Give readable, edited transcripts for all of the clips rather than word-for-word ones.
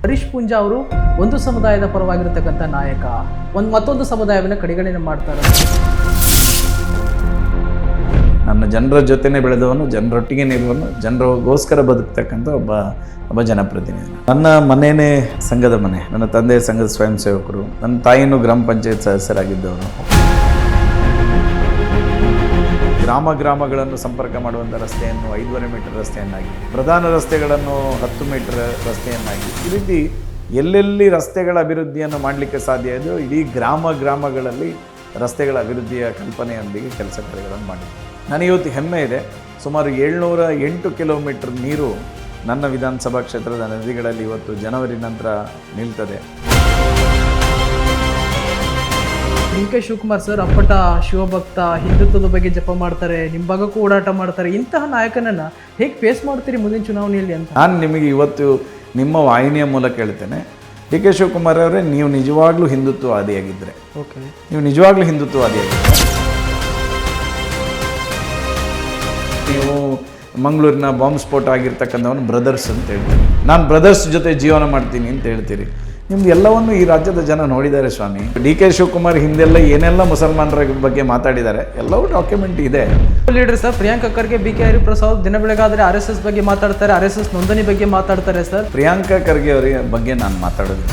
ಹರೀಶ್ ಪೂಂಜಾ ಅವರು ಒಂದು ಸಮುದಾಯದ ಪರವಾಗಿರತಕ್ಕಂಥ ನಾಯಕ, ಮತ್ತೊಂದು ಸಮುದಾಯವನ್ನು ಕಡೆಗಣನೆ ಮಾಡ್ತಾರೆ. ನನ್ನ ಜನರ ಜೊತೆನೇ ಬೆಳೆದವನು, ಜನರೊಟ್ಟಿಗೆ ನಿಲ್ಲುವನು, ಜನರಿಗೋಸ್ಕರ ಬದುಕ್ತಕ್ಕಂಥ ಒಬ್ಬ ಜನಪ್ರತಿನಿಧಿ. ನನ್ನ ಮನೆಯೇ ಸಂಘದ ಮನೆ. ನನ್ನ ತಂದೆ ಸಂಘದ ಸ್ವಯಂ ಸೇವಕರು, ನನ್ನ ತಾಯಿನೂ ಗ್ರಾಮ ಪಂಚಾಯತ್ ಸದಸ್ಯರಾಗಿದ್ದವರು. ಗ್ರಾಮಗಳನ್ನು ಸಂಪರ್ಕ ಮಾಡುವಂಥ ರಸ್ತೆಯನ್ನು 5.5 ಮೀಟರ್ ರಸ್ತೆಯನ್ನಾಗಿ, ಪ್ರಧಾನ ರಸ್ತೆಗಳನ್ನು 10 ಮೀಟರ್ ರಸ್ತೆಯನ್ನಾಗಿ, ಈ ರೀತಿ ಎಲ್ಲೆಲ್ಲಿ ರಸ್ತೆಗಳ ಅಭಿವೃದ್ಧಿಯನ್ನು ಮಾಡಲಿಕ್ಕೆ ಸಾಧ್ಯ ಇದೆಯೋ ಇಡೀ ಗ್ರಾಮಗಳಲ್ಲಿ ರಸ್ತೆಗಳ ಅಭಿವೃದ್ಧಿಯ ಕಲ್ಪನೆಯೊಂದಿಗೆ ಕೆಲಸ ಕಾರ್ಯಗಳನ್ನು ಮಾಡಿದೆ. ನನಗಿವತ್ತು ಹೆಮ್ಮೆ ಇದೆ, ಸುಮಾರು 708 ಕಿಲೋಮೀಟರ್ ನೀರು ನನ್ನ ವಿಧಾನಸಭಾ ಕ್ಷೇತ್ರದ ನದಿಗಳಲ್ಲಿ ಇವತ್ತು ಜನವರಿ ನಂತರ ನಿಲ್ತದೆ. ಡಿ.ಕೆ. ಶಿವಕುಮಾರ್ ಸರ್ ಅಪ್ಪಟ ಶಿವಭಕ್ತ, ಹಿಂದುತ್ವದ ಬಗ್ಗೆ ಜಪ ಮಾಡ್ತಾರೆ, ನಿಮ್ಮ ಭಾಗಕ್ಕೂ ಓಡಾಟ ಮಾಡ್ತಾರೆ. ಇಂತಹ ನಾಯಕನನ್ನು ಹೇಗೆ ಫೇಸ್ ಮಾಡ್ತೀರಿ ಮುಂದಿನ ಚುನಾವಣೆಯಲ್ಲಿ ಅಂತ ನಾನು ನಿಮಗೆ ಇವತ್ತು ನಿಮ್ಮ ವಾಹಿನಿಯ ಮೂಲಕ ಹೇಳ್ತೇನೆ. ಡಿ.ಕೆ. ಶಿವಕುಮಾರ್ ಅವರೇ, ನೀವು ನಿಜವಾಗ್ಲೂ ಹಿಂದುತ್ವವಾದಿಯಾಗಿದ್ದರೆ, ನೀವು ನಿಜವಾಗ್ಲೂ ಹಿಂದುತ್ವವಾದಿಯಾಗಿದ್ದರೆ, ನೀವು ಮಂಗಳೂರಿನ ಬಾಂಬ್ ಸ್ಫೋಟ ಆಗಿರ್ತಕ್ಕಂಥವನು ಬ್ರದರ್ಸ್ ಅಂತ ಹೇಳ್ತೀರಿ, ನಾನು ಬ್ರದರ್ಸ್ ಜೊತೆ ಜೀವನ ಮಾಡ್ತೀನಿ ಅಂತ ಹೇಳ್ತೀರಿ. ನಿಮ್ದು ಎಲ್ಲವನ್ನು ಈ ರಾಜ್ಯದ ಜನ ನೋಡಿದ್ದಾರೆ ಸ್ವಾಮಿ. ಡಿ.ಕೆ. ಶಿವಕುಮಾರ್ ಹಿಂದೆಲ್ಲ ಏನೆಲ್ಲ ಮುಸಲ್ಮಾನರ ಬಗ್ಗೆ ಮಾತಾಡಿದ್ದಾರೆ ಎಲ್ಲವೂ ಡಾಕ್ಯುಮೆಂಟ್ ಇದೆ. Leader sir Priyanka Kharge, BK. Hariprasad ದಿನ ಬೆಳಗಾದರೆ RSS ಬಗ್ಗೆ ಮಾತಾಡ್ತಾರೆ, RSS ನೋಂದಣಿ ಬಗ್ಗೆ ಮಾತಾಡ್ತಾರೆ ಸರ್. ಪ್ರಿಯಾಂಕಾ ಖರ್ಗೆ ಅವರ ಬಗ್ಗೆ ನಾನು ಮಾತಾಡೋದು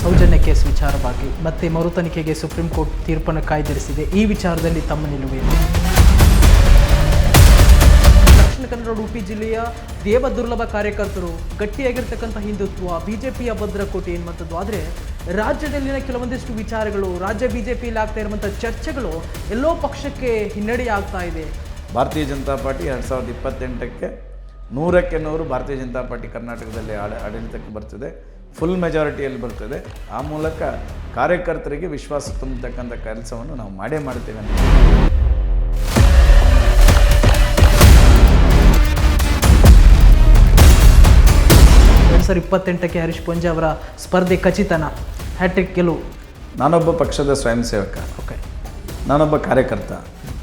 ಸೌಜನ್ಯ ಕೇಸ್ ವಿಚಾರವಾಗಿ ಮತ್ತೆ ಮರು ತನಿಖೆಗೆ ಸುಪ್ರೀಂ ಕೋರ್ಟ್ ತೀರ್ಪನ್ನು ಕಾಯ್ದಿರಿಸಿದೆ. ಈ ವಿಚಾರದಲ್ಲಿ ತಮ್ಮ ನಿಲುವೇನು? ದಕ್ಷಿಣ ಕನ್ನಡ ಉಡುಪಿ ಜಿಲ್ಲೆಯ ದೇವದುರ್ಲಭ ಕಾರ್ಯಕರ್ತರು, ಗಟ್ಟಿಯಾಗಿರ್ತಕ್ಕಂಥ ಹಿಂದುತ್ವ, ಬಿಜೆಪಿಯ ಭದ್ರಕೋಟೆ ಎನ್ನುವಂಥದ್ದು. ಆದರೆ ರಾಜ್ಯದಲ್ಲಿನ ಕೆಲವೊಂದಿಷ್ಟು ವಿಚಾರಗಳು, ರಾಜ್ಯ ಬಿಜೆಪಿಯಲ್ಲಿ ಆಗ್ತಾ ಇರುವಂಥ ಚರ್ಚೆಗಳು ಎಲ್ಲೋ ಪಕ್ಷಕ್ಕೆ ಹಿನ್ನಡೆ ಆಗ್ತಾ ಇದೆ. ಭಾರತೀಯ ಜನತಾ ಪಾರ್ಟಿ 2028ಕ್ಕೆ 100ಕ್ಕೆ 100 ಭಾರತೀಯ ಜನತಾ ಪಾರ್ಟಿ ಕರ್ನಾಟಕದಲ್ಲಿ ಆಡಳಿತಕ್ಕೆ ಬರ್ತದೆ, ಫುಲ್ ಮೆಜಾರಿಟಿಯಲ್ಲಿ ಬರ್ತದೆ. ಆ ಮೂಲಕ ಕಾರ್ಯಕರ್ತರಿಗೆ ವಿಶ್ವಾಸ ತುಂಬತಕ್ಕಂಥ ಕೆಲಸವನ್ನು ನಾವು ಮಾಡೇ ಮಾಡ್ತೇವೆ. 2028ಕ್ಕೆ ಹರೀಶ್ ಪೂಂಜಾ ಅವರ ಸ್ಪರ್ಧೆ ಖಚಿತನ, ಹ್ಯಾಟ್ರಿಕ್ ಗೆಲುವು? ನಾನೊಬ್ಬ ಪಕ್ಷದ ಸ್ವಯಂ ಸೇವಕ, ನಾನೊಬ್ಬ ಕಾರ್ಯಕರ್ತ.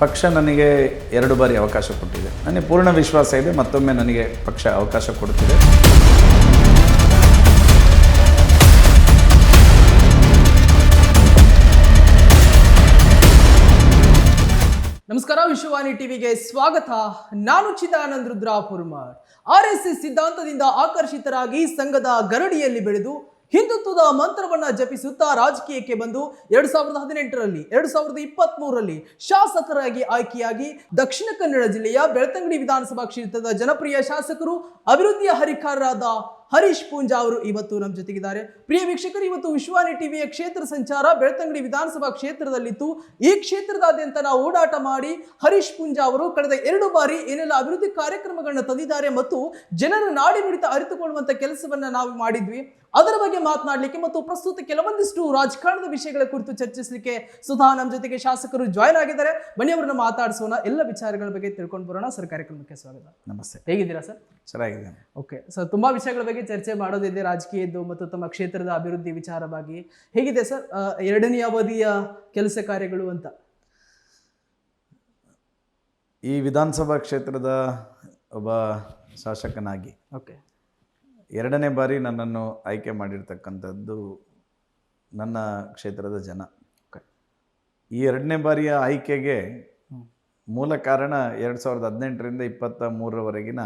ಪಕ್ಷ ನನಗೆ 2 ಬಾರಿ ಅವಕಾಶ ಕೊಟ್ಟಿದೆ. ನನಗೆ ಪೂರ್ಣ ವಿಶ್ವಾಸ ಇದೆ, ಮತ್ತೊಮ್ಮೆ ನನಗೆ ಪಕ್ಷ ಅವಕಾಶ ಕೊಡ್ತಿದೆ. ನಮಸ್ಕಾರ, ವಿಶ್ವವಾಣಿ ಟಿವಿಗೆ ಸ್ವಾಗತ. ನಾನು ಚಿದಾನಂದ್ ರುದ್ರಾಪುರ್ಮಾರ್. RSS ಸಿದ್ಧಾಂತದಿಂದ ಆಕರ್ಷಿತರಾಗಿ ಸಂಘದ ಗರಡಿಯಲ್ಲಿ ಬೆಳೆದು ಹಿಂದುತ್ವದ ಮಂತ್ರವನ್ನ ಜಪಿಸುತ್ತಾ ರಾಜಕೀಯಕ್ಕೆ ಬಂದು 2018ರಲ್ಲಿ 2023ರಲ್ಲಿ ಶಾಸಕರಾಗಿ ಆಯ್ಕೆಯಾಗಿ ದಕ್ಷಿಣ ಕನ್ನಡ ಜಿಲ್ಲೆಯ ಬೆಳ್ತಂಗಡಿ ವಿಧಾನಸಭಾ ಕ್ಷೇತ್ರದ ಜನಪ್ರಿಯ ಶಾಸಕರು, ಅಭಿವೃದ್ಧಿಯ ಹರಿಕಾರರಾದ ಹರೀಶ್ ಪೂಂಜಾ ಅವರು ಇವತ್ತು ನಮ್ಮ ಜೊತೆಗಿದ್ದಾರೆ. ಪ್ರಿಯ ವೀಕ್ಷಕರು, ಇವತ್ತು ವಿಶ್ವವಾಣಿ ಟಿವಿಯ ಕ್ಷೇತ್ರ ಸಂಚಾರ ಬೆಳ್ತಂಗಡಿ ವಿಧಾನಸಭಾ ಕ್ಷೇತ್ರದಲ್ಲಿತ್ತು. ಈ ಕ್ಷೇತ್ರದಾದ್ಯಂತ ನಾವು ಓಡಾಟ ಮಾಡಿ ಹರೀಶ್ ಪೂಂಜಾ ಅವರು ಕಳೆದ 2 ಬಾರಿ ಏನೆಲ್ಲ ಅಭಿವೃದ್ಧಿ ಕಾರ್ಯಕ್ರಮಗಳನ್ನು ತಂದಿದ್ದಾರೆ ಮತ್ತು ಜನರ ನಾಡಿ ನುಡಿತ ಅರಿತುಕೊಳ್ಳುವಂತ ಕೆಲಸವನ್ನ ನಾವು ಮಾಡಿದ್ವಿ. ಅದರ ಬಗ್ಗೆ ಮಾತನಾಡಲಿಕ್ಕೆ ಮತ್ತು ಪ್ರಸ್ತುತ ಕೆಲವೊಂದಿಷ್ಟು ರಾಜಕಾರಣದ ವಿಷಯಗಳ ಕುರಿತು ಚರ್ಚಿಸಲಿಕ್ಕೆ ಸುಧಾ ನಮ್ಮ ಜೊತೆಗೆ ಶಾಸಕರು ಜಾಯ್ನ್ ಆಗಿದ್ದಾರೆ. ಬನ್ನಿ ಅವರನ್ನ ಮಾತಾಡಿಸೋಣ, ಎಲ್ಲ ವಿಚಾರಗಳ ಬಗ್ಗೆ ತಿಳ್ಕೊಂಡು ಬರೋಣ. ಸರ್, ಕಾರ್ಯಕ್ರಮಕ್ಕೆ ಸ್ವಾಗತ. ನಮಸ್ತೆ. ಹೇಗಿದ್ದೀರಾ ಸರ್? ಚೆನ್ನಾಗಿದ್ದೇನೆ. ಓಕೆ ಸರ್, ತುಂಬಾ ವಿಷಯಗಳ ಬಗ್ಗೆ ಚರ್ಚೆ ಮಾಡೋದಿದೆ, ರಾಜಕೀಯದ್ದು ಮತ್ತು ತಮ್ಮ ಕ್ಷೇತ್ರದ ಅಭಿವೃದ್ಧಿ ವಿಚಾರವಾಗಿ. ಹೇಗಿದೆ ಸರ್ 2ನೇ ಅವಧಿಯ ಕೆಲಸ ಕಾರ್ಯಗಳು ಅಂತ? ಈ ವಿಧಾನಸಭಾ ಕ್ಷೇತ್ರದ ಒಬ್ಬ ಶಾಸಕನಾಗಿ 2ನೇ ಬಾರಿ ನನ್ನನ್ನು ಆಯ್ಕೆ ಮಾಡಿರ್ತಕ್ಕಂಥದ್ದು ನನ್ನ ಕ್ಷೇತ್ರದ ಜನ. ಈ 2ನೇ ಬಾರಿಯ ಆಯ್ಕೆಗೆ ಮೂಲ ಕಾರಣ 2018ರಿಂದ 2023ರವರೆಗಿನ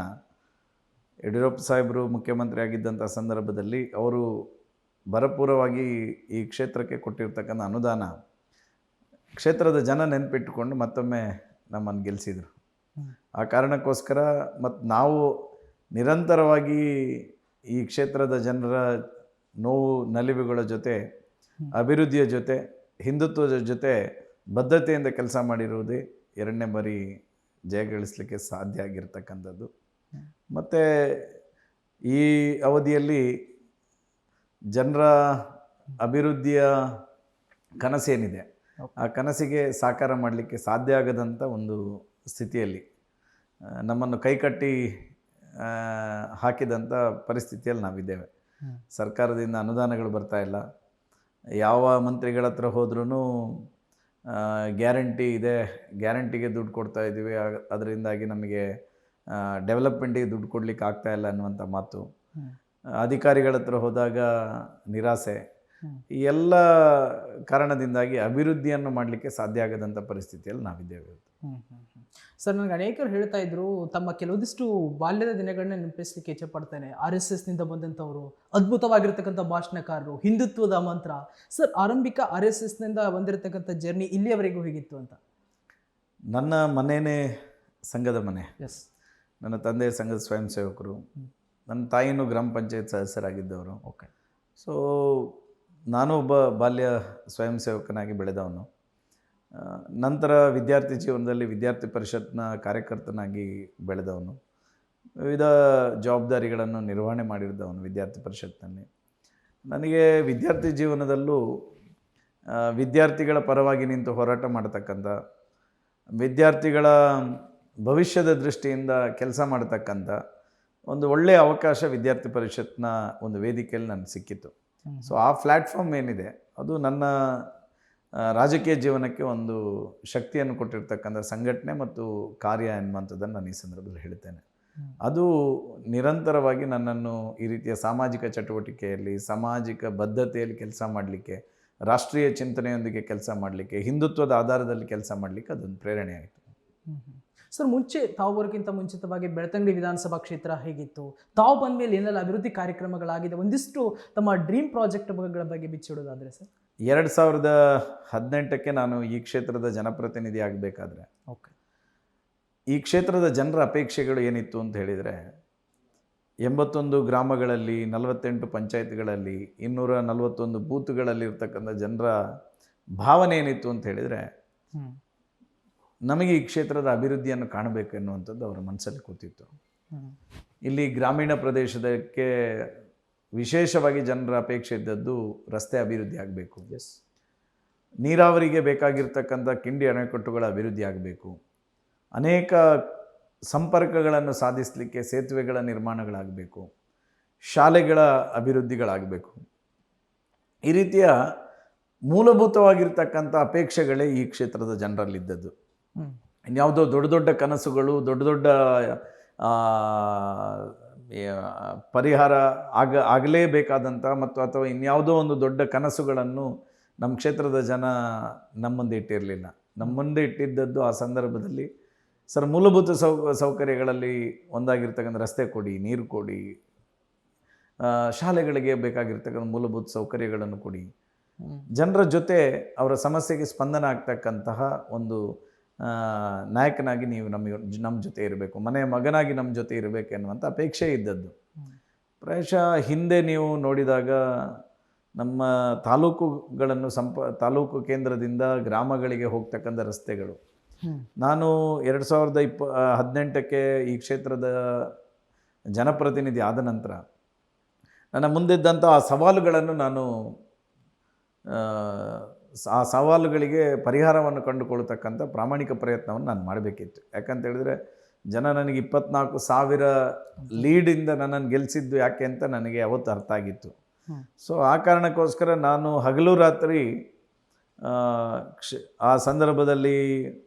ಯಡಿಯೂರಪ್ಪ ಸಾಹೇಬರು ಮುಖ್ಯಮಂತ್ರಿ ಆಗಿದ್ದಂಥ ಸಂದರ್ಭದಲ್ಲಿ ಅವರು ಭರಪೂರವಾಗಿ ಈ ಕ್ಷೇತ್ರಕ್ಕೆ ಕೊಟ್ಟಿರ್ತಕ್ಕಂಥ ಅನುದಾನ ಕ್ಷೇತ್ರದ ಜನ ನೆನಪಿಟ್ಟುಕೊಂಡು ಮತ್ತೊಮ್ಮೆ ನಮ್ಮನ್ನು ಗೆಲ್ಲಿಸಿದರು. ಆ ಕಾರಣಕ್ಕೋಸ್ಕರ ಮತ್ತು ನಾವು ನಿರಂತರವಾಗಿ ಈ ಕ್ಷೇತ್ರದ ಜನರ ನೋವು ನಲಿವುಗಳ ಜೊತೆ, ಅಭಿವೃದ್ಧಿಯ ಜೊತೆ, ಹಿಂದುತ್ವದ ಜೊತೆ ಬದ್ಧತೆಯಿಂದ ಕೆಲಸ ಮಾಡಿರುವುದೇ 2ನೇ ಬಾರಿ ಜಯಗಳಿಸಲಿಕ್ಕೆ ಸಾಧ್ಯ ಆಗಿರ್ತಕ್ಕಂಥದ್ದು. ಮತ್ತು ಈ ಅವಧಿಯಲ್ಲಿ ಜನರ ಅಭಿವೃದ್ಧಿಯ ಕನಸೇನಿದೆ ಆ ಕನಸಿಗೆ ಸಾಕಾರ ಮಾಡಲಿಕ್ಕೆ ಸಾಧ್ಯ ಆಗದಂಥ ಒಂದು ಸ್ಥಿತಿಯಲ್ಲಿ ನಮ್ಮನ್ನು ಕೈಕಟ್ಟಿ ಹಾಕಿದಂಥ ಪರಿಸ್ಥಿತಿಯಲ್ಲಿ ನಾವಿದ್ದೇವೆ. ಸರ್ಕಾರದಿಂದ ಅನುದಾನಗಳು ಬರ್ತಾ ಇಲ್ಲ. ಯಾವ ಮಂತ್ರಿಗಳ ಹತ್ರ ಹೋದ್ರೂ ಗ್ಯಾರಂಟಿ ಇದೆ, ಗ್ಯಾರಂಟಿಗೆ ದುಡ್ಡು ಕೊಡ್ತಾ ಇದ್ದೀವಿ, ಅದರಿಂದಾಗಿ ನಮಗೆ ಡೆವಲಪ್ಮೆಂಟಿಗೆ ದುಡ್ಡು ಕೊಡಲಿಕ್ಕೆ ಆಗ್ತಾ ಇಲ್ಲ ಅನ್ನುವಂಥ ಮಾತು, ಅಧಿಕಾರಿಗಳ ಹತ್ರ ಹೋದಾಗ ನಿರಾಸೆ, ಈ ಎಲ್ಲ ಕಾರಣದಿಂದಾಗಿ ಅಭಿವೃದ್ಧಿಯನ್ನು ಮಾಡಲಿಕ್ಕೆ ಸಾಧ್ಯ ಆಗದಂಥ ಪರಿಸ್ಥಿತಿಯಲ್ಲಿ ನಾವಿದ್ದೇವೆ. ಸರ್, ನನಗೆ ಅನೇಕರು ಹೇಳ್ತಾ ಇದ್ರು, ತಮ್ಮ ಕೆಲವೊಂದಿಷ್ಟು ಬಾಲ್ಯದ ದಿನಗಳನ್ನ ನೆನಪಿಸ್ಲಿಕ್ಕೆ ಇಚ್ಛೆ ಪಡ್ತೇನೆ. RSSನಿಂದ ಬಂದಂಥವರು, ಅದ್ಭುತವಾಗಿರ್ತಕ್ಕಂಥ ಭಾಷಣಕಾರರು, ಹಿಂದುತ್ವದ ಮಂತ್ರ. ಸರ್, ಆರಂಭಿಕ RSSನಿಂದ ಬಂದಿರತಕ್ಕಂಥ ಜರ್ನಿ ಇಲ್ಲಿಯವರೆಗೂ ಹೇಗಿತ್ತು ಅಂತ? ನನ್ನ ಮನೆಯೇ ಸಂಘದ ಮನೆ. ಎಸ್. ನನ್ನ ತಂದೆ ಸಂಘದ ಸ್ವಯಂ ಸೇವಕರು, ನನ್ನ ತಾಯಿನೂ ಗ್ರಾಮ ಪಂಚಾಯತ್ ಸದಸ್ಯರಾಗಿದ್ದವರು. ಓಕೆ. ಸೊ ನಾನು ಒಬ್ಬ ಬಾಲ್ಯ ಸ್ವಯಂ ಸೇವಕನಾಗಿ ಬೆಳೆದವನು. ನಂತರ ವಿದ್ಯಾರ್ಥಿ ಜೀವನದಲ್ಲಿ ವಿದ್ಯಾರ್ಥಿ ಪರಿಷತ್ನ ಕಾರ್ಯಕರ್ತನಾಗಿ ಬೆಳೆದವನು. ವಿವಿಧ ಜವಾಬ್ದಾರಿಗಳನ್ನು ನಿರ್ವಹಣೆ ಮಾಡಿದ್ದವನು ವಿದ್ಯಾರ್ಥಿ ಪರಿಷತ್ನಲ್ಲಿ. ನನಗೆ ವಿದ್ಯಾರ್ಥಿ ಜೀವನದಲ್ಲೂ ವಿದ್ಯಾರ್ಥಿಗಳ ಪರವಾಗಿ ನಿಂತು ಹೋರಾಟ ಮಾಡತಕ್ಕಂಥ, ವಿದ್ಯಾರ್ಥಿಗಳ ಭವಿಷ್ಯದ ದೃಷ್ಟಿಯಿಂದ ಕೆಲಸ ಮಾಡತಕ್ಕಂಥ ಒಂದು ಒಳ್ಳೆಯ ಅವಕಾಶ ವಿದ್ಯಾರ್ಥಿ ಪರಿಷತ್ನ ಒಂದು ವೇದಿಕೆಯಲ್ಲಿ ನನಗೆ ಸಿಕ್ಕಿತ್ತು. ಸೊ ಆ ಪ್ಲ್ಯಾಟ್ಫಾರ್ಮ್ ಏನಿದೆ ಅದು ನನ್ನ ರಾಜಕೀಯ ಜೀವನಕ್ಕೆ ಒಂದು ಶಕ್ತಿಯನ್ನು ಕೊಟ್ಟಿರ್ತಕ್ಕಂಥ ಸಂಘಟನೆ ಮತ್ತು ಕಾರ್ಯ ಎನ್ನುವಂಥದ್ದನ್ನು ನಾನು ಈ ಸಂದರ್ಭದಲ್ಲಿ ಹೇಳ್ತೇನೆ. ಅದು ನಿರಂತರವಾಗಿ ನನ್ನನ್ನು ಈ ರೀತಿಯ ಸಾಮಾಜಿಕ ಚಟುವಟಿಕೆಯಲ್ಲಿ, ಸಾಮಾಜಿಕ ಬದ್ಧತೆಯಲ್ಲಿ ಕೆಲಸ ಮಾಡಲಿಕ್ಕೆ, ರಾಷ್ಟ್ರೀಯ ಚಿಂತನೆಯೊಂದಿಗೆ ಕೆಲಸ ಮಾಡಲಿಕ್ಕೆ, ಹಿಂದುತ್ವದ ಆಧಾರದಲ್ಲಿ ಕೆಲಸ ಮಾಡಲಿಕ್ಕೆ ಅದೊಂದು ಪ್ರೇರಣೆ ಆಯಿತು. ಸರ್, ಮುಂಚೆ ತಾವು ಬರೋಕ್ಕಿಂತ ಮುಂಚಿತವಾಗಿ ಬೆಳ್ತಂಗಡಿ ವಿಧಾನಸಭಾ ಕ್ಷೇತ್ರ ಹೇಗಿತ್ತು? ತಾವು ಬಂದ ಮೇಲೆ ಏನೆಲ್ಲ ಅಭಿವೃದ್ಧಿ ಕಾರ್ಯಕ್ರಮಗಳಾಗಿದೆ? ಒಂದಿಷ್ಟು ತಮ್ಮ ಡ್ರೀಮ್ ಪ್ರಾಜೆಕ್ಟ್ಗಳ ಬಗ್ಗೆ ಬಿಚ್ಚಿಡೋದಾದರೆ ಸರ್. 2018ಕ್ಕೆ ನಾನು ಈ ಕ್ಷೇತ್ರದ ಜನಪ್ರತಿನಿಧಿ ಆಗಬೇಕಾದ್ರೆ, ಓಕೆ, ಈ ಕ್ಷೇತ್ರದ ಜನರ ಅಪೇಕ್ಷೆಗಳು ಏನಿತ್ತು ಅಂತ ಹೇಳಿದರೆ, 81 ಗ್ರಾಮಗಳಲ್ಲಿ, 48 ಪಂಚಾಯತ್ಗಳಲ್ಲಿ, 241 ಬೂತ್ಗಳಲ್ಲಿ ಇರ್ತಕ್ಕಂಥ ಜನರ ಭಾವನೆ ಏನಿತ್ತು ಅಂತ ಹೇಳಿದರೆ, ನಮಗೆ ಈ ಕ್ಷೇತ್ರದ ಅಭಿವೃದ್ಧಿಯನ್ನು ಕಾಣಬೇಕು ಎನ್ನುವಂಥದ್ದು ಅವರ ಮನಸ್ಸಲ್ಲಿ ಕೂತಿತ್ತು. ಇಲ್ಲಿ ಗ್ರಾಮೀಣ ಪ್ರದೇಶದಕ್ಕೆ ವಿಶೇಷವಾಗಿ ಜನರ ಅಪೇಕ್ಷೆ ಇದ್ದದ್ದು ರಸ್ತೆ ಅಭಿವೃದ್ಧಿ ಆಗಬೇಕು. ಎಸ್. ನೀರಾವರಿಗೆ ಬೇಕಾಗಿರ್ತಕ್ಕಂಥ ಕಿಂಡಿ ಅಣೆಕಟ್ಟುಗಳ ಅಭಿವೃದ್ಧಿ ಆಗಬೇಕು. ಅನೇಕ ಸಂಪರ್ಕಗಳನ್ನು ಸಾಧಿಸಲಿಕ್ಕೆ ಸೇತುವೆಗಳ ನಿರ್ಮಾಣಗಳಾಗಬೇಕು. ಶಾಲೆಗಳ ಅಭಿವೃದ್ಧಿಗಳಾಗಬೇಕು. ಈ ರೀತಿಯ ಮೂಲಭೂತವಾಗಿರ್ತಕ್ಕಂಥ ಅಪೇಕ್ಷೆಗಳೇ ಈ ಕ್ಷೇತ್ರದ ಜನರಲ್ಲಿದ್ದದ್ದು. ಇನ್ಯಾವುದೋ ದೊಡ್ಡ ದೊಡ್ಡ ಕನಸುಗಳು, ದೊಡ್ಡ ದೊಡ್ಡ ಪರಿಹಾರ ಆಗಲೇಬೇಕಾದಂಥ ಮತ್ತು ಅಥವಾ ಇನ್ಯಾವುದೋ ಒಂದು ದೊಡ್ಡ ಕನಸುಗಳನ್ನು ನಮ್ಮ ಕ್ಷೇತ್ರದ ಜನ ನಮ್ಮ ಮುಂದೆ ಇಟ್ಟಿರಲಿಲ್ಲ. ನಮ್ಮ ಮುಂದೆ ಇಟ್ಟಿದ್ದದ್ದು ಆ ಸಂದರ್ಭದಲ್ಲಿ, ಸರ್, ಮೂಲಭೂತ ಸೌಕರ್ಯಗಳಲ್ಲಿ ಒಂದಾಗಿರ್ತಕ್ಕಂಥ ರಸ್ತೆ ಕೊಡಿ, ನೀರು ಕೊಡಿ, ಶಾಲೆಗಳಿಗೆ ಬೇಕಾಗಿರ್ತಕ್ಕಂಥ ಮೂಲಭೂತ ಸೌಕರ್ಯಗಳನ್ನು ಕೊಡಿ, ಜನರ ಜೊತೆ ಅವರ ಸಮಸ್ಯೆಗೆ ಸ್ಪಂದನ ಆಗ್ತಕ್ಕಂತಹ ಒಂದು ನಾಯಕನಾಗಿ ನೀವು ನಮ್ಮ ಜೊತೆ ಇರಬೇಕು, ಮನೆಯ ಮಗನಾಗಿ ನಮ್ಮ ಜೊತೆ ಇರಬೇಕು ಎನ್ನುವಂಥ ಅಪೇಕ್ಷೆ ಇದ್ದದ್ದು. ಪ್ರಾಯಶಃ ಹಿಂದೆ ನೀವು ನೋಡಿದಾಗ ನಮ್ಮ ತಾಲೂಕುಗಳನ್ನು ತಾಲೂಕು ಕೇಂದ್ರದಿಂದ ಗ್ರಾಮಗಳಿಗೆ ಹೋಗ್ತಕ್ಕಂಥ ರಸ್ತೆಗಳು, ನಾನು 2018ಕ್ಕೆ ಈ ಕ್ಷೇತ್ರದ ಜನಪ್ರತಿನಿಧಿ ಆದ ನಂತರ ನನ್ನ ಮುಂದಿದ್ದಂಥ ಆ ಸವಾಲುಗಳನ್ನು ನಾನು ಆ ಸವಾಲುಗಳಿಗೆ ಪರಿಹಾರವನ್ನು ಕಂಡುಕೊಳ್ತಕ್ಕಂಥ ಪ್ರಾಮಾಣಿಕ ಪ್ರಯತ್ನವನ್ನು ನಾನು ಮಾಡಬೇಕಿತ್ತು. ಯಾಕಂತೇಳಿದ್ರೆ ಜನ ನನಗೆ 24,000 ಲೀಡಿಂದ ನನ್ನನ್ನು ಗೆಲ್ಲಿಸಿದ್ದು ಯಾಕೆ ಅಂತ ನನಗೆ ಅವತ್ತು ಅರ್ಥ ಆಗಿತ್ತು. ಸೊ ಆ ಕಾರಣಕ್ಕೋಸ್ಕರ ನಾನು ಹಗಲು ರಾತ್ರಿ ಆ ಸಂದರ್ಭದಲ್ಲಿ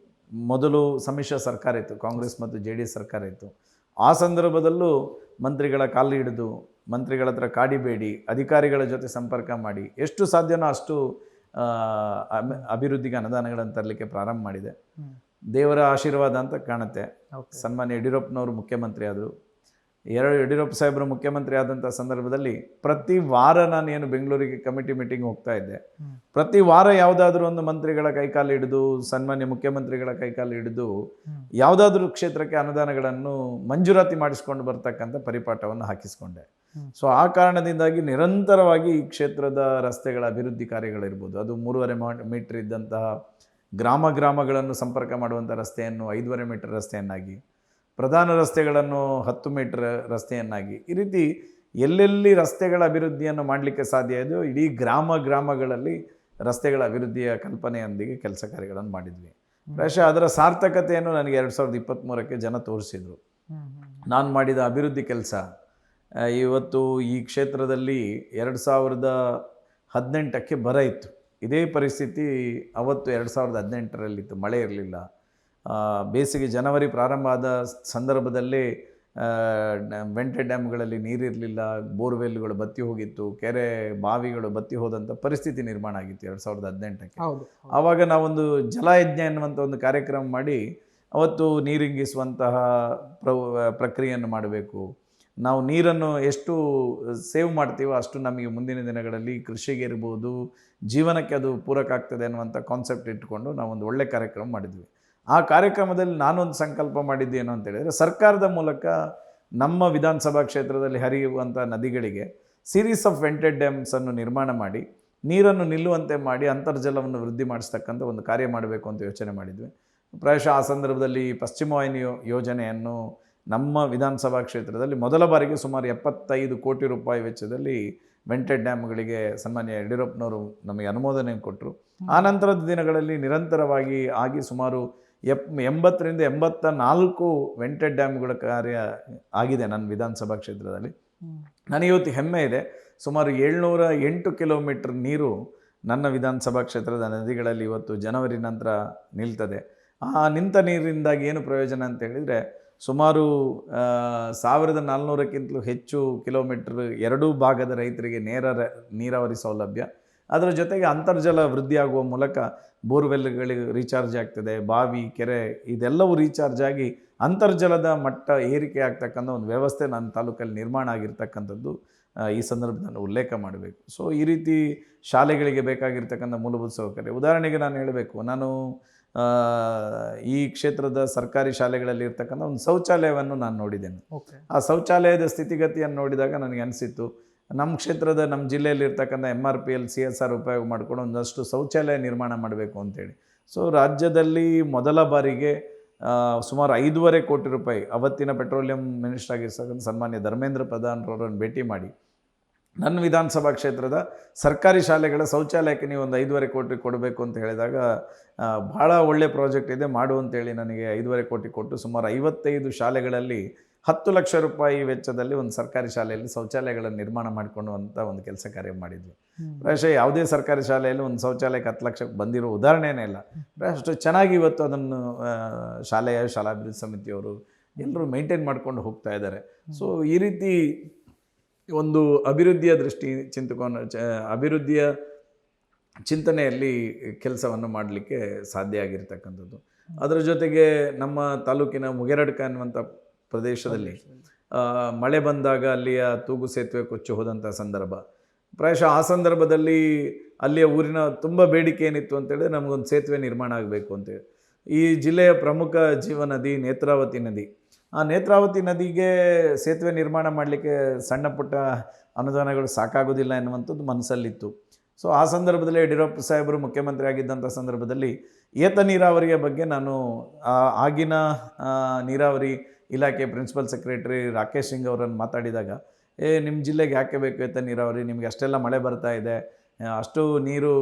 ಮೊದಲು ಸಮ್ಮಿಶ್ರ ಸರ್ಕಾರ ಇತ್ತು, ಕಾಂಗ್ರೆಸ್ ಮತ್ತು JDS ಸರ್ಕಾರ ಇತ್ತು. ಆ ಸಂದರ್ಭದಲ್ಲೂ ಮಂತ್ರಿಗಳ ಕಾಲು ಹಿಡಿದು, ಮಂತ್ರಿಗಳ ಹತ್ರ ಕಾಡಿಬೇಡಿ, ಅಧಿಕಾರಿಗಳ ಜೊತೆ ಸಂಪರ್ಕ ಮಾಡಿ, ಎಷ್ಟು ಸಾಧ್ಯನೋ ಅಷ್ಟು ಅಭಿವೃದ್ಧಿಗೆ ಅನುದಾನಗಳನ್ನು ತರಲಿಕ್ಕೆ ಪ್ರಾರಂಭ ಮಾಡಿದೆ. ದೇವರ ಆಶೀರ್ವಾದ ಅಂತ ಕಾಣುತ್ತೆ. ಸನ್ಮಾನ್ಯ ಯಡಿಯೂರಪ್ಪನವರು ಮುಖ್ಯಮಂತ್ರಿ ಆದರು. ಯಡಿಯೂರಪ್ಪ ಸಾಹೇಬರು ಮುಖ್ಯಮಂತ್ರಿ ಆದಂಥ ಸಂದರ್ಭದಲ್ಲಿ ಪ್ರತಿ ವಾರ ನಾನೇನು ಬೆಂಗಳೂರಿಗೆ ಕಮಿಟಿ ಮೀಟಿಂಗ್ ಹೋಗ್ತಾ ಇದ್ದೆ, ಪ್ರತಿ ವಾರ ಯಾವುದಾದ್ರೂ ಒಂದು ಮಂತ್ರಿಗಳ ಕೈಕಾಲು ಹಿಡಿದು, ಸನ್ಮಾನ್ಯ ಮುಖ್ಯಮಂತ್ರಿಗಳ ಕೈಕಾಲು ಹಿಡಿದು ಯಾವುದಾದ್ರೂ ಕ್ಷೇತ್ರಕ್ಕೆ ಅನುದಾನಗಳನ್ನು ಮಂಜೂರಾತಿ ಮಾಡಿಸ್ಕೊಂಡು ಬರ್ತಕ್ಕಂಥ ಪರಿಪಾಠವನ್ನು ಹಾಕಿಸ್ಕೊಂಡೆ. ಸೊ ಆ ಕಾರಣದಿಂದಾಗಿ ನಿರಂತರವಾಗಿ ಈ ಕ್ಷೇತ್ರದ ರಸ್ತೆಗಳ ಅಭಿವೃದ್ಧಿ ಕಾರ್ಯಗಳಿರ್ಬೋದು, ಅದು 3.5 ಮೀಟರ್ ಇದ್ದಂತಹ ಗ್ರಾಮಗಳನ್ನು ಸಂಪರ್ಕ ಮಾಡುವಂಥ ರಸ್ತೆಯನ್ನು 5.5 ಮೀಟರ್ ರಸ್ತೆಯನ್ನಾಗಿ, ಪ್ರಧಾನ ರಸ್ತೆಗಳನ್ನು 10 ಮೀಟರ್ ರಸ್ತೆಯನ್ನಾಗಿ, ಈ ರೀತಿ ಎಲ್ಲೆಲ್ಲಿ ರಸ್ತೆಗಳ ಅಭಿವೃದ್ಧಿಯನ್ನು ಮಾಡಲಿಕ್ಕೆ ಸಾಧ್ಯ ಇದೆಯೋ ಇಡೀ ಗ್ರಾಮಗಳಲ್ಲಿ ರಸ್ತೆಗಳ ಅಭಿವೃದ್ಧಿಯ ಕಲ್ಪನೆಯೊಂದಿಗೆ ಕೆಲಸ ಕಾರ್ಯಗಳನ್ನು ಮಾಡಿದ್ವಿ. ಪ್ರಾಯಶಃ ಅದರ ಸಾರ್ಥಕತೆಯನ್ನು ನನಗೆ 2023ಕ್ಕೆ ಜನ ತೋರಿಸಿದರು. ನಾನು ಮಾಡಿದ ಅಭಿವೃದ್ಧಿ ಕೆಲಸ ಇವತ್ತು ಈ ಕ್ಷೇತ್ರದಲ್ಲಿ 2018ಕ್ಕೆ ಬರ ಇತ್ತು. ಇದೇ ಪರಿಸ್ಥಿತಿ ಅವತ್ತು 2018ರಲ್ಲಿತ್ತು. ಮಳೆ ಇರಲಿಲ್ಲ, ಬೇಸಿಗೆ ಜನವರಿ ಪ್ರಾರಂಭ ಆದ ಸಂದರ್ಭದಲ್ಲಿ ವೆಂಟೆಡ್ ಡ್ಯಾಮ್ಗಳಲ್ಲಿ ನೀರಿರಲಿಲ್ಲ, ಬೋರ್ವೆಲ್ಗಳು ಬತ್ತಿ ಹೋಗಿತ್ತು, ಕೆರೆ ಬಾವಿಗಳು ಬತ್ತಿ ಹೋದಂಥ ಪರಿಸ್ಥಿತಿ ನಿರ್ಮಾಣ ಆಗಿತ್ತು 2018ಕ್ಕೆ. ಹೌದು. ಆವಾಗ ನಾವೊಂದು ಜಲಯಜ್ಞ ಎನ್ನುವಂಥ ಒಂದು ಕಾರ್ಯಕ್ರಮ ಮಾಡಿ ಅವತ್ತು ನೀರಿಂಗಿಸುವಂತಹ ಪ್ರಕ್ರಿಯೆಯನ್ನು ಮಾಡಬೇಕು. ನಾವು ನೀರನ್ನು ಎಷ್ಟು ಸೇವ್ ಮಾಡ್ತೀವೋ ಅಷ್ಟು ನಮಗೆ ಮುಂದಿನ ದಿನಗಳಲ್ಲಿ ಕೃಷಿಗೆ ಇರ್ಬೋದು, ಜೀವನಕ್ಕೆ ಅದು ಪೂರಕ ಆಗ್ತದೆ ಅನ್ನುವಂಥ ಕಾನ್ಸೆಪ್ಟ್ ಇಟ್ಕೊಂಡು ನಾವೊಂದು ಒಳ್ಳೆ ಕಾರ್ಯಕ್ರಮ ಮಾಡಿದ್ವಿ. ಆ ಕಾರ್ಯಕ್ರಮದಲ್ಲಿ ನಾನೊಂದು ಸಂಕಲ್ಪ ಮಾಡಿದ್ದು ಏನು ಅಂತ ಹೇಳಿದರೆ, ಸರ್ಕಾರದ ಮೂಲಕ ನಮ್ಮ ವಿಧಾನಸಭಾ ಕ್ಷೇತ್ರದಲ್ಲಿ ಹರಿಯುವಂಥ ನದಿಗಳಿಗೆ ಸೀರೀಸ್ ಆಫ್ ವೆಂಟೆಡ್ ಡ್ಯಾಮ್ಸನ್ನು ನಿರ್ಮಾಣ ಮಾಡಿ ನೀರನ್ನು ನಿಲ್ಲುವಂತೆ ಮಾಡಿ ಅಂತರ್ಜಲವನ್ನು ವೃದ್ಧಿ ಮಾಡಿಸ್ತಕ್ಕಂಥ ಒಂದು ಕಾರ್ಯ ಮಾಡಬೇಕು ಅಂತ ಯೋಚನೆ ಮಾಡಿದ್ವಿ. ಪ್ರಾಯಶಃ ಆ ಸಂದರ್ಭದಲ್ಲಿ ಪಶ್ಚಿಮ ವಾಹಿನಿ ಯೋಜನೆಯನ್ನು ನಮ್ಮ ವಿಧಾನಸಭಾ ಕ್ಷೇತ್ರದಲ್ಲಿ ಮೊದಲ ಬಾರಿಗೆ ಸುಮಾರು 75 ಕೋಟಿ ರೂಪಾಯಿ ವೆಚ್ಚದಲ್ಲಿ ವೆಂಟೆಡ್ ಡ್ಯಾಮ್ಗಳಿಗೆ ಸನ್ಮಾನ್ಯ ಯಡಿಯೂರಪ್ಪನವರು ನಮಗೆ ಅನುಮೋದನೆ ಕೊಟ್ಟರು. ಆ ನಂತರದ ದಿನಗಳಲ್ಲಿ ನಿರಂತರವಾಗಿ ಆಗಿ ಸುಮಾರು 80ರಿಂದ 84 ವೆಂಟೆಡ್ ಡ್ಯಾಮ್ಗಳ ಕಾರ್ಯ ಆಗಿದೆ ನನ್ನ ವಿಧಾನಸಭಾ ಕ್ಷೇತ್ರದಲ್ಲಿ. ನನಗಿವತ್ತು ಹೆಮ್ಮೆ ಇದೆ, ಸುಮಾರು 708 ಕಿಲೋಮೀಟರ್ ನೀರು ನನ್ನ ವಿಧಾನಸಭಾ ಕ್ಷೇತ್ರದ ನದಿಗಳಲ್ಲಿ ಇವತ್ತು ಜನವರಿ ನಂತರ ನಿಲ್ತದೆ. ಆ ನಿಂತ ನೀರಿಂದಾಗಿ ಏನು ಪ್ರಯೋಜನ ಅಂತ ಹೇಳಿದರೆ, ಸುಮಾರು 1400ಕ್ಕಿಂತಲೂ ಹೆಚ್ಚು ಕಿಲೋಮೀಟರ್ ಎರಡೂ ಭಾಗದ ರೈತರಿಗೆ ನೇರ ನೀರಾವರಿ ಸೌಲಭ್ಯ. ಅದರ ಜೊತೆಗೆ ಅಂತರ್ಜಲ ವೃದ್ಧಿಯಾಗುವ ಮೂಲಕ ಬೋರ್ವೆಲ್ಗಳಿಗೆ ರೀಚಾರ್ಜ್ ಆಗ್ತದೆ, ಬಾವಿ ಕೆರೆ ಇದೆಲ್ಲವೂ ರೀಚಾರ್ಜ್ ಆಗಿ ಅಂತರ್ಜಲದ ಮಟ್ಟ ಏರಿಕೆ ಆಗ್ತಕ್ಕಂಥ ಒಂದು ವ್ಯವಸ್ಥೆ ನನ್ನ ತಾಲೂಕಲ್ಲಿ ನಿರ್ಮಾಣ ಆಗಿರ್ತಕ್ಕಂಥದ್ದು ಈ ಸಂದರ್ಭದಲ್ಲಿ ಉಲ್ಲೇಖ ಮಾಡಬೇಕು. ಸೊ ಈ ರೀತಿ ಶಾಲೆಗಳಿಗೆ ಬೇಕಾಗಿರ್ತಕ್ಕಂಥ ಮೂಲಭೂತ ಸೌಕರ್ಯ, ಉದಾಹರಣೆಗೆ ನಾನು ಹೇಳಬೇಕು, ನಾನು ಈ ಕ್ಷೇತ್ರದ ಸರ್ಕಾರಿ ಶಾಲೆಗಳಲ್ಲಿ ಇರ್ತಕ್ಕಂಥ ಒಂದು ಶೌಚಾಲಯವನ್ನು ನಾನು ನೋಡಿದ್ದೇನೆ. ಆ ಶೌಚಾಲಯದ ಸ್ಥಿತಿಗತಿಯನ್ನು ನೋಡಿದಾಗ ನನಗೆ ಅನಿಸಿತ್ತು, ನಮ್ಮ ಕ್ಷೇತ್ರದ ನಮ್ಮ ಜಿಲ್ಲೆಯಲ್ಲಿ ಇರ್ತಕ್ಕಂಥ MRPL CSR ಉಪಯೋಗ ಮಾಡಿಕೊಂಡು ಒಂದಷ್ಟು ಶೌಚಾಲಯ ನಿರ್ಮಾಣ ಮಾಡಬೇಕು ಅಂತೇಳಿ. ಸೊ ರಾಜ್ಯದಲ್ಲಿ ಮೊದಲ ಬಾರಿಗೆ ಸುಮಾರು 5.5 ಕೋಟಿ ರೂಪಾಯಿ ಅವತ್ತಿನ ಪೆಟ್ರೋಲಿಯಂ ಮಿನಿಸ್ಟರ್ ಆಗಿರ್ತಕ್ಕಂಥ ಸನ್ಮಾನ್ಯ ಧರ್ಮೇಂದ್ರ ಪ್ರಧಾನ್ರವರನ್ನು ಭೇಟಿ ಮಾಡಿ ನನ್ನ ವಿಧಾನಸಭಾ ಕ್ಷೇತ್ರದ ಸರ್ಕಾರಿ ಶಾಲೆಗಳ ಶೌಚಾಲಯಕ್ಕೆ ನೀವು ಒಂದು 5.5 ಕೋಟಿ ಕೊಡಬೇಕು ಅಂತ ಹೇಳಿದಾಗ, ಭಾಳ ಒಳ್ಳೆಯ ಪ್ರಾಜೆಕ್ಟ್ ಇದೆ ಮಾಡು ಅಂತೇಳಿ ನನಗೆ 5.5 ಕೋಟಿ ಕೊಟ್ಟು ಸುಮಾರು 55 ಶಾಲೆಗಳಲ್ಲಿ 10 ಲಕ್ಷ ರೂಪಾಯಿ ವೆಚ್ಚದಲ್ಲಿ ಒಂದು ಸರ್ಕಾರಿ ಶಾಲೆಯಲ್ಲಿ ಶೌಚಾಲಯಗಳನ್ನು ನಿರ್ಮಾಣ ಮಾಡಿಕೊಳ್ಳುವಂಥ ಒಂದು ಕೆಲಸ ಕಾರ್ಯ ಮಾಡಿದ್ವಿ. ಪ್ರಾಯಶಃ ಯಾವುದೇ ಸರ್ಕಾರಿ ಶಾಲೆಯಲ್ಲಿ ಒಂದು ಶೌಚಾಲಯಕ್ಕೆ 10 ಲಕ್ಷಕ್ಕೆ ಬಂದಿರೋ ಉದಾಹರಣೆನೇ ಇಲ್ಲ. ಅಷ್ಟು ಚೆನ್ನಾಗಿ ಇವತ್ತು ಅದನ್ನು ಶಾಲಾಭಿವೃದ್ಧಿ ಸಮಿತಿಯವರು ಎಲ್ಲರೂ ಮೇಂಟೈನ್ ಮಾಡ್ಕೊಂಡು ಹೋಗ್ತಾ ಇದ್ದಾರೆ. ಸೊ ಈ ರೀತಿ ಒಂದು ಅಭಿವೃದ್ಧಿಯ ಅಭಿವೃದ್ಧಿಯ ಚಿಂತನೆಯಲ್ಲಿ ಕೆಲಸವನ್ನು ಮಾಡಲಿಕ್ಕೆ ಸಾಧ್ಯ ಆಗಿರ್ತಕ್ಕಂಥದ್ದು. ಅದರ ಜೊತೆಗೆ ನಮ್ಮ ತಾಲೂಕಿನ ಮುಗೇರಡ್ಕ ಅನ್ನುವಂಥ ಪ್ರದೇಶದಲ್ಲಿ ಮಳೆ ಬಂದಾಗ ಅಲ್ಲಿಯ ತೂಗು ಸೇತುವೆ ಕೊಚ್ಚಿ ಹೋದಂಥ ಸಂದರ್ಭ, ಪ್ರಾಯಶಃ ಆ ಸಂದರ್ಭದಲ್ಲಿ ಅಲ್ಲಿಯ ಊರಿನ ತುಂಬ ಬೇಡಿಕೆ ಏನಿತ್ತು ಅಂತೇಳಿದ್ರೆ ನಮಗೊಂದು ಸೇತುವೆ ನಿರ್ಮಾಣ ಆಗಬೇಕು ಅಂತೇಳಿ. ಈ ಜಿಲ್ಲೆಯ ಪ್ರಮುಖ ಜೀವನದಿ ನೇತ್ರಾವತಿ ನದಿ, ಆ ನೇತ್ರಾವತಿ ನದಿಗೆ ಸೇತುವೆ ನಿರ್ಮಾಣ ಮಾಡಲಿಕ್ಕೆ ಸಣ್ಣ ಪುಟ್ಟ ಅನುದಾನಗಳು ಸಾಕಾಗೋದಿಲ್ಲ ಎನ್ನುವಂಥದ್ದು ಮನಸ್ಸಲ್ಲಿತ್ತು. ಸೊ ಆ ಸಂದರ್ಭದಲ್ಲಿ ಯಡಿಯೂರಪ್ಪ ಸಾಹೇಬರು ಮುಖ್ಯಮಂತ್ರಿ ಆಗಿದ್ದಂಥ ಸಂದರ್ಭದಲ್ಲಿ ಏತ ನೀರಾವರಿಯ ಬಗ್ಗೆ ನಾನು ಆಗಿನ ನೀರಾವರಿ ಇಲಾಖೆ ಪ್ರಿನ್ಸಿಪಲ್ ಸೆಕ್ರೆಟರಿ ರಾಕೇಶ್ ಸಿಂಗ್ ಅವರನ್ನು ಮಾತಾಡಿದಾಗ, ನಿಮ್ಮ ಜಿಲ್ಲೆಗೆ ಯಾಕೆ ಬೇಕು ಏತ ನೀರಾವರಿ, ನಿಮಗೆ ಅಷ್ಟೆಲ್ಲ ಮಳೆ ಬರ್ತಾ ಇದೆ, ಅಷ್ಟು ನೀರು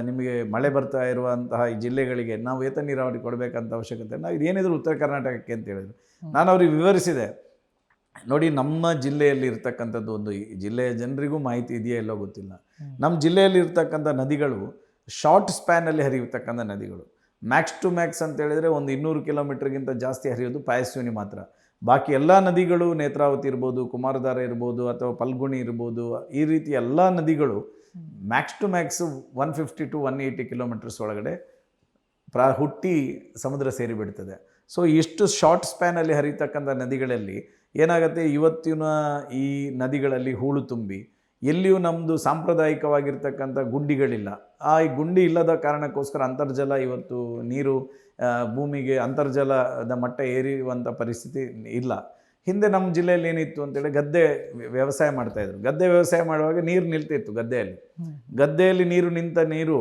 ನಿಮಗೆ ಮಳೆ ಬರ್ತಾ ಇರುವಂತಹ ಈ ಜಿಲ್ಲೆಗಳಿಗೆ ನಾವು ಏತ ನೀರಾವರಿ ಕೊಡಬೇಕಂತ ಅವಶ್ಯಕತೆ, ನಾವು ಇದೇನಿದ್ರು ಉತ್ತರ ಕರ್ನಾಟಕಕ್ಕೆ ಅಂತ ಹೇಳಿದ್ರು. ನಾನು ಅವ್ರಿಗೆ ವಿವರಿಸಿದೆ, ನೋಡಿ ನಮ್ಮ ಜಿಲ್ಲೆಯಲ್ಲಿ ಇರ್ತಕ್ಕಂಥದ್ದು ಒಂದು, ಈ ಜಿಲ್ಲೆಯ ಜನರಿಗೂ ಮಾಹಿತಿ ಇದೆಯೋ ಇಲ್ಲೋ ಗೊತ್ತಿಲ್ಲ, ನಮ್ಮ ಜಿಲ್ಲೆಯಲ್ಲಿ ಇರ್ತಕ್ಕಂಥ ನದಿಗಳು ಶಾರ್ಟ್ ಸ್ಪ್ಯಾನಲ್ಲಿ ಹರಿಯತಕ್ಕಂಥ ನದಿಗಳು. ಮ್ಯಾಕ್ಸ್ ಟು ಮ್ಯಾಕ್ಸ್ ಅಂತ ಹೇಳಿದರೆ ಒಂದು 200 ಕಿಲೋಮೀಟ್ರ್ಗಿಂತ ಜಾಸ್ತಿ ಹರಿಯೋದು ಪಾಯಸ್ವಿನಿ ಮಾತ್ರ. ಬಾಕಿ ಎಲ್ಲ ನದಿಗಳು, ನೇತ್ರಾವತಿ ಇರ್ಬೋದು, ಕುಮಾರಧಾರ ಇರ್ಬೋದು, ಅಥವಾ ಫಲ್ಗುಣಿ ಇರ್ಬೋದು, ಈ ರೀತಿ ಎಲ್ಲ ನದಿಗಳು max to max 150 to 180 kilometres ಒಳಗಡೆ ಹುಟ್ಟಿ ಸಮುದ್ರ ಸೇರಿಬಿಡ್ತದೆ. ಸೊ ಇಷ್ಟು ಶಾರ್ಟ್ ಸ್ಪ್ಯಾನಲ್ಲಿ ಹರಿತಕ್ಕಂಥ ನದಿಗಳಲ್ಲಿ ಏನಾಗುತ್ತೆ, ಇವತ್ತಿನ ಈ ನದಿಗಳಲ್ಲಿ ಹೂಳು ತುಂಬಿ ಎಲ್ಲಿಯೂ ನಮ್ಮದು ಸಾಂಪ್ರದಾಯಿಕವಾಗಿರ್ತಕ್ಕಂಥ ಗುಂಡಿಗಳಿಲ್ಲ. ಆ ಈ ಗುಂಡಿ ಇಲ್ಲದ ಕಾರಣಕ್ಕೋಸ್ಕರ ಅಂತರ್ಜಲ ಇವತ್ತು ನೀರು ಭೂಮಿಗೆ ಅಂತರ್ಜಲದ ಮಟ್ಟ ಏರಿಯುವಂಥ ಪರಿಸ್ಥಿತಿ ಇಲ್ಲ. ಹಿಂದೆ ನಮ್ಮ ಜಿಲ್ಲೆಯಲ್ಲಿ ಏನಿತ್ತು ಅಂತೇಳಿ ಗದ್ದೆ ವ್ಯವಸಾಯ ಮಾಡ್ತಾಯಿದ್ರು. ಗದ್ದೆ ವ್ಯವಸಾಯ ಮಾಡುವಾಗ ನೀರು ನಿಲ್ತಿತ್ತು ಗದ್ದೆಯಲ್ಲಿ ನೀರು ನಿಂತ ನೀರು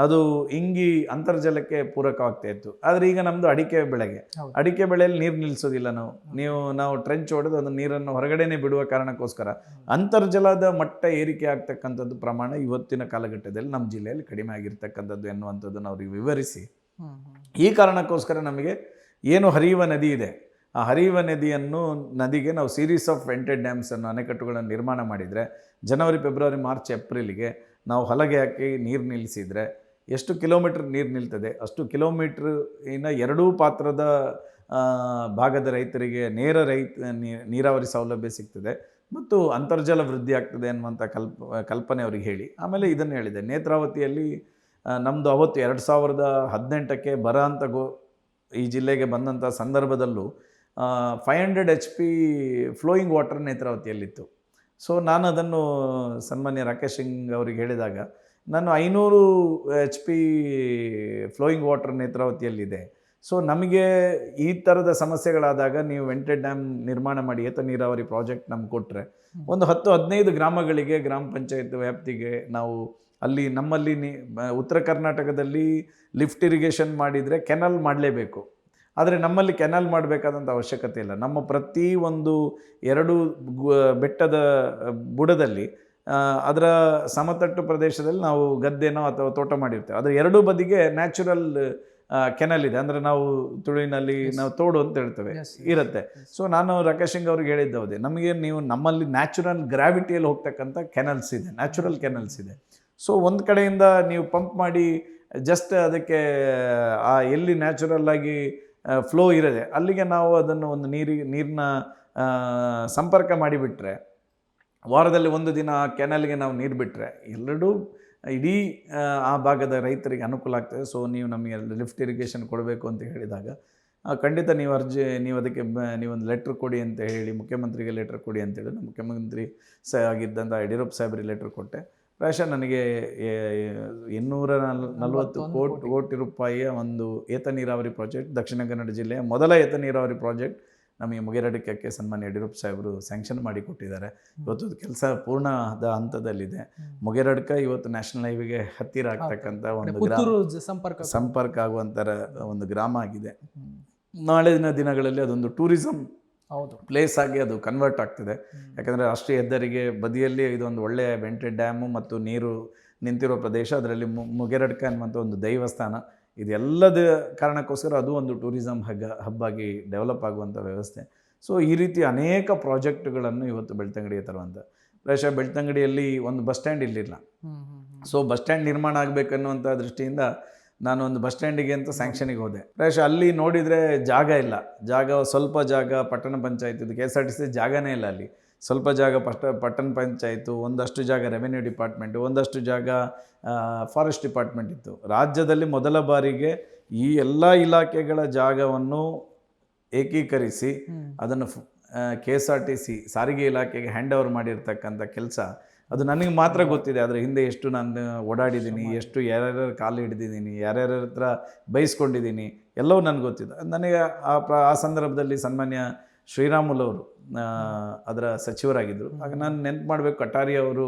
ಅದು ಇಂಗಿ ಅಂತರ್ಜಲಕ್ಕೆ ಪೂರಕವಾಗ್ತಾ ಇತ್ತು. ಆದರೆ ಈಗ ನಮ್ಮದು ಅಡಿಕೆ ಬೆಳೆಯಲ್ಲಿ ನೀರು ನಿಲ್ಲಿಸೋದಿಲ್ಲ ನಾವು ಟ್ರೆಂಚ್ ಹೊಡೆದು ಅದು ನೀರನ್ನು ಹೊರಗಡೆನೇ ಬಿಡುವ ಕಾರಣಕ್ಕೋಸ್ಕರ ಅಂತರ್ಜಲದ ಮಟ್ಟ ಏರಿಕೆ ಆಗ್ತಕ್ಕಂಥದ್ದು ಪ್ರಮಾಣ ಇವತ್ತಿನ ಕಾಲಘಟ್ಟದಲ್ಲಿ ನಮ್ಮ ಜಿಲ್ಲೆಯಲ್ಲಿ ಕಡಿಮೆ ಆಗಿರ್ತಕ್ಕಂಥದ್ದು ಎನ್ನುವಂಥದ್ದನ್ನು ಅವ್ರಿಗೆ ವಿವರಿಸಿ, ಈ ಕಾರಣಕ್ಕೋಸ್ಕರ ನಮಗೆ ಏನು ಹರಿಯುವ ನದಿ ಇದೆ, ಆ ಹರಿಯುವ ನದಿಗೆ ನಾವು ಸೀರೀಸ್ ಆಫ್ ವೆಂಟೆಡ್ ಡ್ಯಾಮ್ಸನ್ನು, ಅಣೆಕಟ್ಟುಗಳನ್ನು ನಿರ್ಮಾಣ ಮಾಡಿದರೆ ಜನವರಿ, ಫೆಬ್ರವರಿ, ಮಾರ್ಚ್, ಏಪ್ರಿಲ್ಗೆ ನಾವು ಹಲಗೆ ಹಾಕಿ ನೀರು ನಿಲ್ಲಿಸಿದರೆ ಎಷ್ಟು ಕಿಲೋಮೀಟ್ರ್ ನೀರು ನಿಲ್ತದೆ ಅಷ್ಟು ಕಿಲೋಮೀಟ್ರ್ ಇನ್ನು ಎರಡೂ ಪಾತ್ರದ ಭಾಗದ ರೈತರಿಗೆ ನೇರ ನೀರಾವರಿ ಸೌಲಭ್ಯ ಸಿಗ್ತದೆ ಮತ್ತು ಅಂತರ್ಜಲ ವೃದ್ಧಿ ಆಗ್ತದೆ ಅನ್ನುವಂಥ ಕಲ್ಪನೆ ಅವ್ರಿಗೆ ಹೇಳಿ ಆಮೇಲೆ ಇದನ್ನು ಹೇಳಿದೆ. ನೇತ್ರಾವತಿಯಲ್ಲಿ ನಮ್ಮದು ಅವತ್ತು 2018ಕ್ಕೆ ಬರ ಅಂತ ಈ ಜಿಲ್ಲೆಗೆ ಬಂದಂಥ ಸಂದರ್ಭದಲ್ಲೂ 500 HP ಫ್ಲೋಯಿಂಗ್ ವಾಟರ್ ನೇತ್ರಾವತಿಯಲ್ಲಿತ್ತು. ಸೊ ನಾನು ಅದನ್ನು ಸನ್ಮಾನ್ಯ ರಾಕೇಶ್ ಸಿಂಗ್ ಅವರಿಗೆ ಹೇಳಿದಾಗ ನಾನು 500 HP ಫ್ಲೋಯಿಂಗ್ ವಾಟರ್ ನೇತ್ರಾವತಿಯಲ್ಲಿದೆ. ಸೊ ನಮಗೆ ಈ ಥರದ ಸಮಸ್ಯೆಗಳಾದಾಗ ನೀವು ವೆಂಟೆಡ್ ಡ್ಯಾಮ್ ನಿರ್ಮಾಣ ಮಾಡಿ ಏತ ನೀರಾವರಿ ಪ್ರಾಜೆಕ್ಟ್ ನಮ್ಗೆ ಕೊಟ್ಟರೆ ಒಂದು 10-15 ಗ್ರಾಮಗಳಿಗೆ ಗ್ರಾಮ ಪಂಚಾಯತ್ ವ್ಯಾಪ್ತಿಗೆ ನಾವು ಅಲ್ಲಿ ನಮ್ಮಲ್ಲಿ ಉತ್ತರ ಕರ್ನಾಟಕದಲ್ಲಿ ಲಿಫ್ಟ್ ಇರಿಗೇಷನ್ ಮಾಡಿದರೆ ಕೆನಲ್ ಮಾಡಲೇಬೇಕು. ಆದರೆ ನಮ್ಮಲ್ಲಿ ಕೆನಲ್ ಮಾಡಬೇಕಾದಂಥ ಅವಶ್ಯಕತೆ ಇಲ್ಲ. ನಮ್ಮ ಪ್ರತಿ ಒಂದು 2 ಬೆಟ್ಟದ ಬುಡದಲ್ಲಿ ಅದರ ಸಮತಟ್ಟು ಪ್ರದೇಶದಲ್ಲಿ ನಾವು ಗದ್ದೆನೋ ಅಥವಾ ತೋಟ ಮಾಡಿರ್ತೇವೆ. ಅದರ ಎರಡೂ ಬದಿಗೆ ನ್ಯಾಚುರಲ್ ಕೆನಲ್ ಇದೆ. ಅಂದರೆ ನಾವು ತುಳುವಿನಲ್ಲಿ ನಾವು ತೋಡು ಅಂತ ಹೇಳ್ತೇವೆ ಇರುತ್ತೆ. ಸೊ ನಾನು ರಾಕೇಶ್ ಸಿಂಗ್ ಅವ್ರಿಗೆ ಹೇಳಿದ್ದವುದೇ, ನಮಗೆ ನೀವು ನಮ್ಮಲ್ಲಿ ನ್ಯಾಚುರಲ್ ಗ್ರಾವಿಟಿಯಲ್ಲಿ ಹೋಗ್ತಕ್ಕಂಥ ಕೆನಲ್ಸ್ ಇದೆ, ನ್ಯಾಚುರಲ್ ಕೆನಲ್ಸ್ ಇದೆ. ಸೊ ಒಂದು ಕಡೆಯಿಂದ ನೀವು ಪಂಪ್ ಮಾಡಿ ಜಸ್ಟ್ ಅದಕ್ಕೆ ಎಲ್ಲಿ ನ್ಯಾಚುರಲ್ ಆಗಿ ಫ್ಲೋ ಇರದೆ ಅಲ್ಲಿಗೆ ನಾವು ಅದನ್ನು ಒಂದು ನೀರಿನ ಸಂಪರ್ಕ ಮಾಡಿಬಿಟ್ರೆ, ವಾರದಲ್ಲಿ 1 ದಿನ ಆ ಕೆನಲ್ಗೆ ನಾವು ನೀರು ಬಿಟ್ಟರೆ ಎಲ್ಲರೂ ಇಡೀ ಆ ಭಾಗದ ರೈತರಿಗೆ ಅನುಕೂಲ ಆಗ್ತದೆ. ಸೊ ನೀವು ನಮಗೆ ಲಿಫ್ಟ್ ಇರಿಗೇಷನ್ ಕೊಡಬೇಕು ಅಂತ ಹೇಳಿದಾಗ ಖಂಡಿತ ನೀವು ಅದಕ್ಕೆ ನೀವೊಂದು ಲೆಟ್ರ್ ಕೊಡಿ ಅಂತ ಹೇಳಿ ಮುಖ್ಯಮಂತ್ರಿಗೆ ಲೆಟ್ರ್ ಕೊಡಿ ಅಂತೇಳಿ ನಾನು ಮುಖ್ಯಮಂತ್ರಿ ಆಗಿದ್ದಂಥ ಯಡಿಯೂರಪ್ಪ ಸಾಹೇಬ್ರಿಗೆ ಲೆಟ್ರ್ ಕೊಟ್ಟೆ. ಪ್ರಾಯಶಃ ನನಗೆ 840 ಕೋಟಿ ರೂಪಾಯಿಯ ಒಂದು ಏತ ನೀರಾವರಿ ಪ್ರಾಜೆಕ್ಟ್, ದಕ್ಷಿಣ ಕನ್ನಡ ಜಿಲ್ಲೆಯ ಮೊದಲ ಏತ ನೀರಾವರಿ ಪ್ರಾಜೆಕ್ಟ್ ನಮಗೆ ಮುಗಿರಡಿಕೆ ಸನ್ಮಾನ್ಯ ಯಡಿಯೂರಪ್ಪ ಸಾಹೇಬರು ಸ್ಯಾಂಕ್ಷನ್ ಮಾಡಿ ಕೊಟ್ಟಿದ್ದಾರೆ. ಇವತ್ತು ಕೆಲಸ ಪೂರ್ಣದ ಹಂತದಲ್ಲಿದೆ. ಮುಗಿರಡ್ಕ ಇವತ್ತು ನ್ಯಾಷನಲ್ ಹೈವೇಗೆ ಹತ್ತಿರ ಆಗ್ತಕ್ಕಂಥ ಒಂದು ಸಂಪರ್ಕ ಆಗುವಂಥ ಒಂದು ಗ್ರಾಮ ಆಗಿದೆ. ನಾಳಿನ ದಿನಗಳಲ್ಲಿ ಅದೊಂದು ಟೂರಿಸಂ ಪ್ಲೇಸ್ ಆಗಿ ಅದು ಕನ್ವರ್ಟ್ ಆಗ್ತಿದೆ. ಯಾಕಂದರೆ ರಾಷ್ಟ್ರೀಯ ಹೆದ್ದಾರಿಗೆ ಬದಿಯಲ್ಲಿ ಇದೊಂದು ಒಳ್ಳೆಯ ವೆಂಟೆಡ್ ಡ್ಯಾಮು ಮತ್ತು ನೀರು ನಿಂತಿರೋ ಪ್ರದೇಶ, ಅದರಲ್ಲಿ ಮುಗಿರಡ್ಕ ಅನ್ನುವಂಥ ಒಂದು ದೈವಸ್ಥಾನ, ಇದೆಲ್ಲದ ಕಾರಣಕ್ಕೋಸ್ಕರ ಅದು ಒಂದು ಟೂರಿಸಂ ಹಬ್ಬಾಗಿ ಡೆವಲಪ್ ಆಗುವಂಥ ವ್ಯವಸ್ಥೆ. ಸೊ ಈ ರೀತಿ ಅನೇಕ ಪ್ರಾಜೆಕ್ಟ್ಗಳನ್ನು ಇವತ್ತು ಬೆಳ್ತಂಗಡಿಗೆ ತರುವಂಥ ಪ್ರಾಯಶಃ ಬೆಳ್ತಂಗಡಿಯಲ್ಲಿ ಒಂದು ಬಸ್ ಸ್ಟ್ಯಾಂಡ್ ಇರಲಿಲ್ಲ. ಸೊ ಬಸ್ ಸ್ಟ್ಯಾಂಡ್ ನಿರ್ಮಾಣ ಆಗಬೇಕನ್ನುವಂಥ ದೃಷ್ಟಿಯಿಂದ ನಾನು ಒಂದು ಬಸ್ ಸ್ಟ್ಯಾಂಡಿಗೆ ಅಂತ ಸ್ಯಾಂಕ್ಷನಿಗೆ ಹೋದೆ. ಪ್ರಾಯಶಃ ಅಲ್ಲಿ ನೋಡಿದರೆ ಜಾಗ ಸ್ವಲ್ಪ ಜಾಗ ಪಟ್ಟಣ ಪಂಚಾಯತ್, KSRTC ಜಾಗನೇ ಇಲ್ಲ ಅಲ್ಲಿ. ಸ್ವಲ್ಪ ಜಾಗ ಪಟ್ಟಣ ಪಂಚಾಯತು, ಒಂದಷ್ಟು ಜಾಗ ರೆವೆನ್ಯೂ ಡಿಪಾರ್ಟ್ಮೆಂಟು, ಒಂದಷ್ಟು ಜಾಗ ಫಾರೆಸ್ಟ್ ಡಿಪಾರ್ಟ್ಮೆಂಟ್ ಇತ್ತು. ರಾಜ್ಯದಲ್ಲಿ ಮೊದಲ ಬಾರಿಗೆ ಈ ಎಲ್ಲ ಇಲಾಖೆಗಳ ಜಾಗವನ್ನು ಏಕೀಕರಿಸಿ ಅದನ್ನು KSRTC ಸಾರಿಗೆ ಇಲಾಖೆಗೆ ಹ್ಯಾಂಡ್ ಓವರ್ ಮಾಡಿರ್ತಕ್ಕಂಥ ಕೆಲಸ ಅದು ನನಗೆ ಮಾತ್ರ ಗೊತ್ತಿದೆ. ಅದರ ಹಿಂದೆ ಎಷ್ಟು ನಾನು ಓಡಾಡಿದ್ದೀನಿ, ಎಷ್ಟು ಯಾರ್ಯಾರ ಕಾಲು ಹಿಡಿದಿದ್ದೀನಿ, ಯಾರ್ಯಾರ ಹತ್ರ ಬಯಸ್ಕೊಂಡಿದ್ದೀನಿ, ಎಲ್ಲವೂ ನನಗೆ ಗೊತ್ತಿದೆ. ನನಗೆ ಆ ಸಂದರ್ಭದಲ್ಲಿ ಸನ್ಮಾನ್ಯ ಶ್ರೀರಾಮುಲು ಅವರು ಅದರ ಸಚಿವರಾಗಿದ್ದರು. ಆಗ ನಾನು ನೆನಪು ಮಾಡಬೇಕು, ಕಟಾರಿ ಅವರು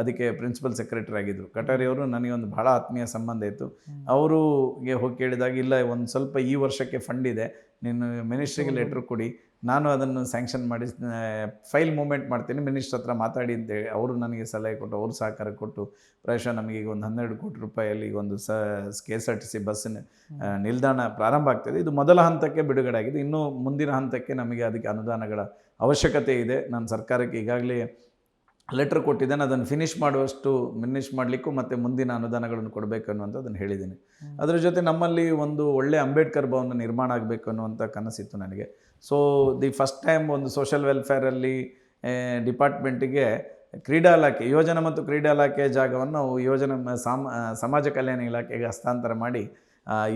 ಅದಕ್ಕೆ ಪ್ರಿನ್ಸಿಪಲ್ ಸೆಕ್ರೆಟರಿ ಆಗಿದ್ದರು. ಕಟಾರಿ ಅವರು ನನಗೆ ಒಂದು ಭಾಳ ಆತ್ಮೀಯ ಸಂಬಂಧ ಇತ್ತು. ಅವರಿಗೆ ಹೋಗಿ ಕೇಳಿದಾಗ, ಇಲ್ಲ ಒಂದು ಸ್ವಲ್ಪ ಈ ವರ್ಷಕ್ಕೆ ಫಂಡ್ ಇದೆ, ನೀನು ಮಿನಿಸ್ಟ್ರಿಗೆ ಲೆಟ್ರ್ ಕೊಡಿ, ನಾನು ಅದನ್ನು ಸ್ಯಾಂಕ್ಷನ್ ಮಾಡಿ ಫೈಲ್ ಮೂವ್ಮೆಂಟ್ ಮಾಡ್ತೀನಿ, ಮಿನಿಸ್ಟ್ರ್ ಹತ್ರ ಮಾತಾಡಿ ಅಂತೇಳಿ ಅವರು ನನಗೆ ಸಲಹೆ ಕೊಟ್ಟು, ಅವರು ಸಹಕಾರ ಕೊಟ್ಟು ಪ್ರಾಯಶಃ ನಮಗೆ ಈಗ ಒಂದು 12 ಕೋಟಿ ರೂಪಾಯಿಯಲ್ಲಿ ಒಂದು KSRTC ಬಸ್ಸಿನ ನಿಲ್ದಾಣ ಪ್ರಾರಂಭ ಆಗ್ತದೆ. ಇದು ಮೊದಲ ಹಂತಕ್ಕೆ ಬಿಡುಗಡೆ ಆಗಿದೆ. ಇನ್ನೂ ಮುಂದಿನ ಹಂತಕ್ಕೆ ನಮಗೆ ಅದಕ್ಕೆ ಅನುದಾನಗಳ ಅವಶ್ಯಕತೆ ಇದೆ. ನಾನು ಸರ್ಕಾರಕ್ಕೆ ಈಗಾಗಲೇ ಲೆಟ್ರ್ ಕೊಟ್ಟಿದ್ದೇನೆ. ಅದನ್ನು ಫಿನಿಷ್ ಮಾಡಲಿಕ್ಕೂ ಮತ್ತು ಮುಂದಿನ ಅನುದಾನಗಳನ್ನು ಕೊಡಬೇಕು ಅನ್ನುವಂಥದ್ದನ್ನು ಹೇಳಿದ್ದೀನಿ. ಅದರ ಜೊತೆ ನಮ್ಮಲ್ಲಿ ಒಂದು ಒಳ್ಳೆಯ ಅಂಬೇಡ್ಕರ್ ಭವನ ನಿರ್ಮಾಣ ಆಗಬೇಕು ಅನ್ನುವಂಥ ಕನಸಿತ್ತು ನನಗೆ. ಸೊ ದಿ ಫಸ್ಟ್ ಟೈಮ್ ಒಂದು ಸೋಷಲ್ ವೆಲ್ಫೇರಲ್ಲಿ ಡಿಪಾರ್ಟ್ಮೆಂಟಿಗೆ ಕ್ರೀಡಾ ಇಲಾಖೆ, ಯೋಜನಾ ಮತ್ತು ಕ್ರೀಡಾ ಇಲಾಖೆಯ ಜಾಗವನ್ನು ಸಮಾಜ ಕಲ್ಯಾಣ ಇಲಾಖೆಗೆ ಹಸ್ತಾಂತರ ಮಾಡಿ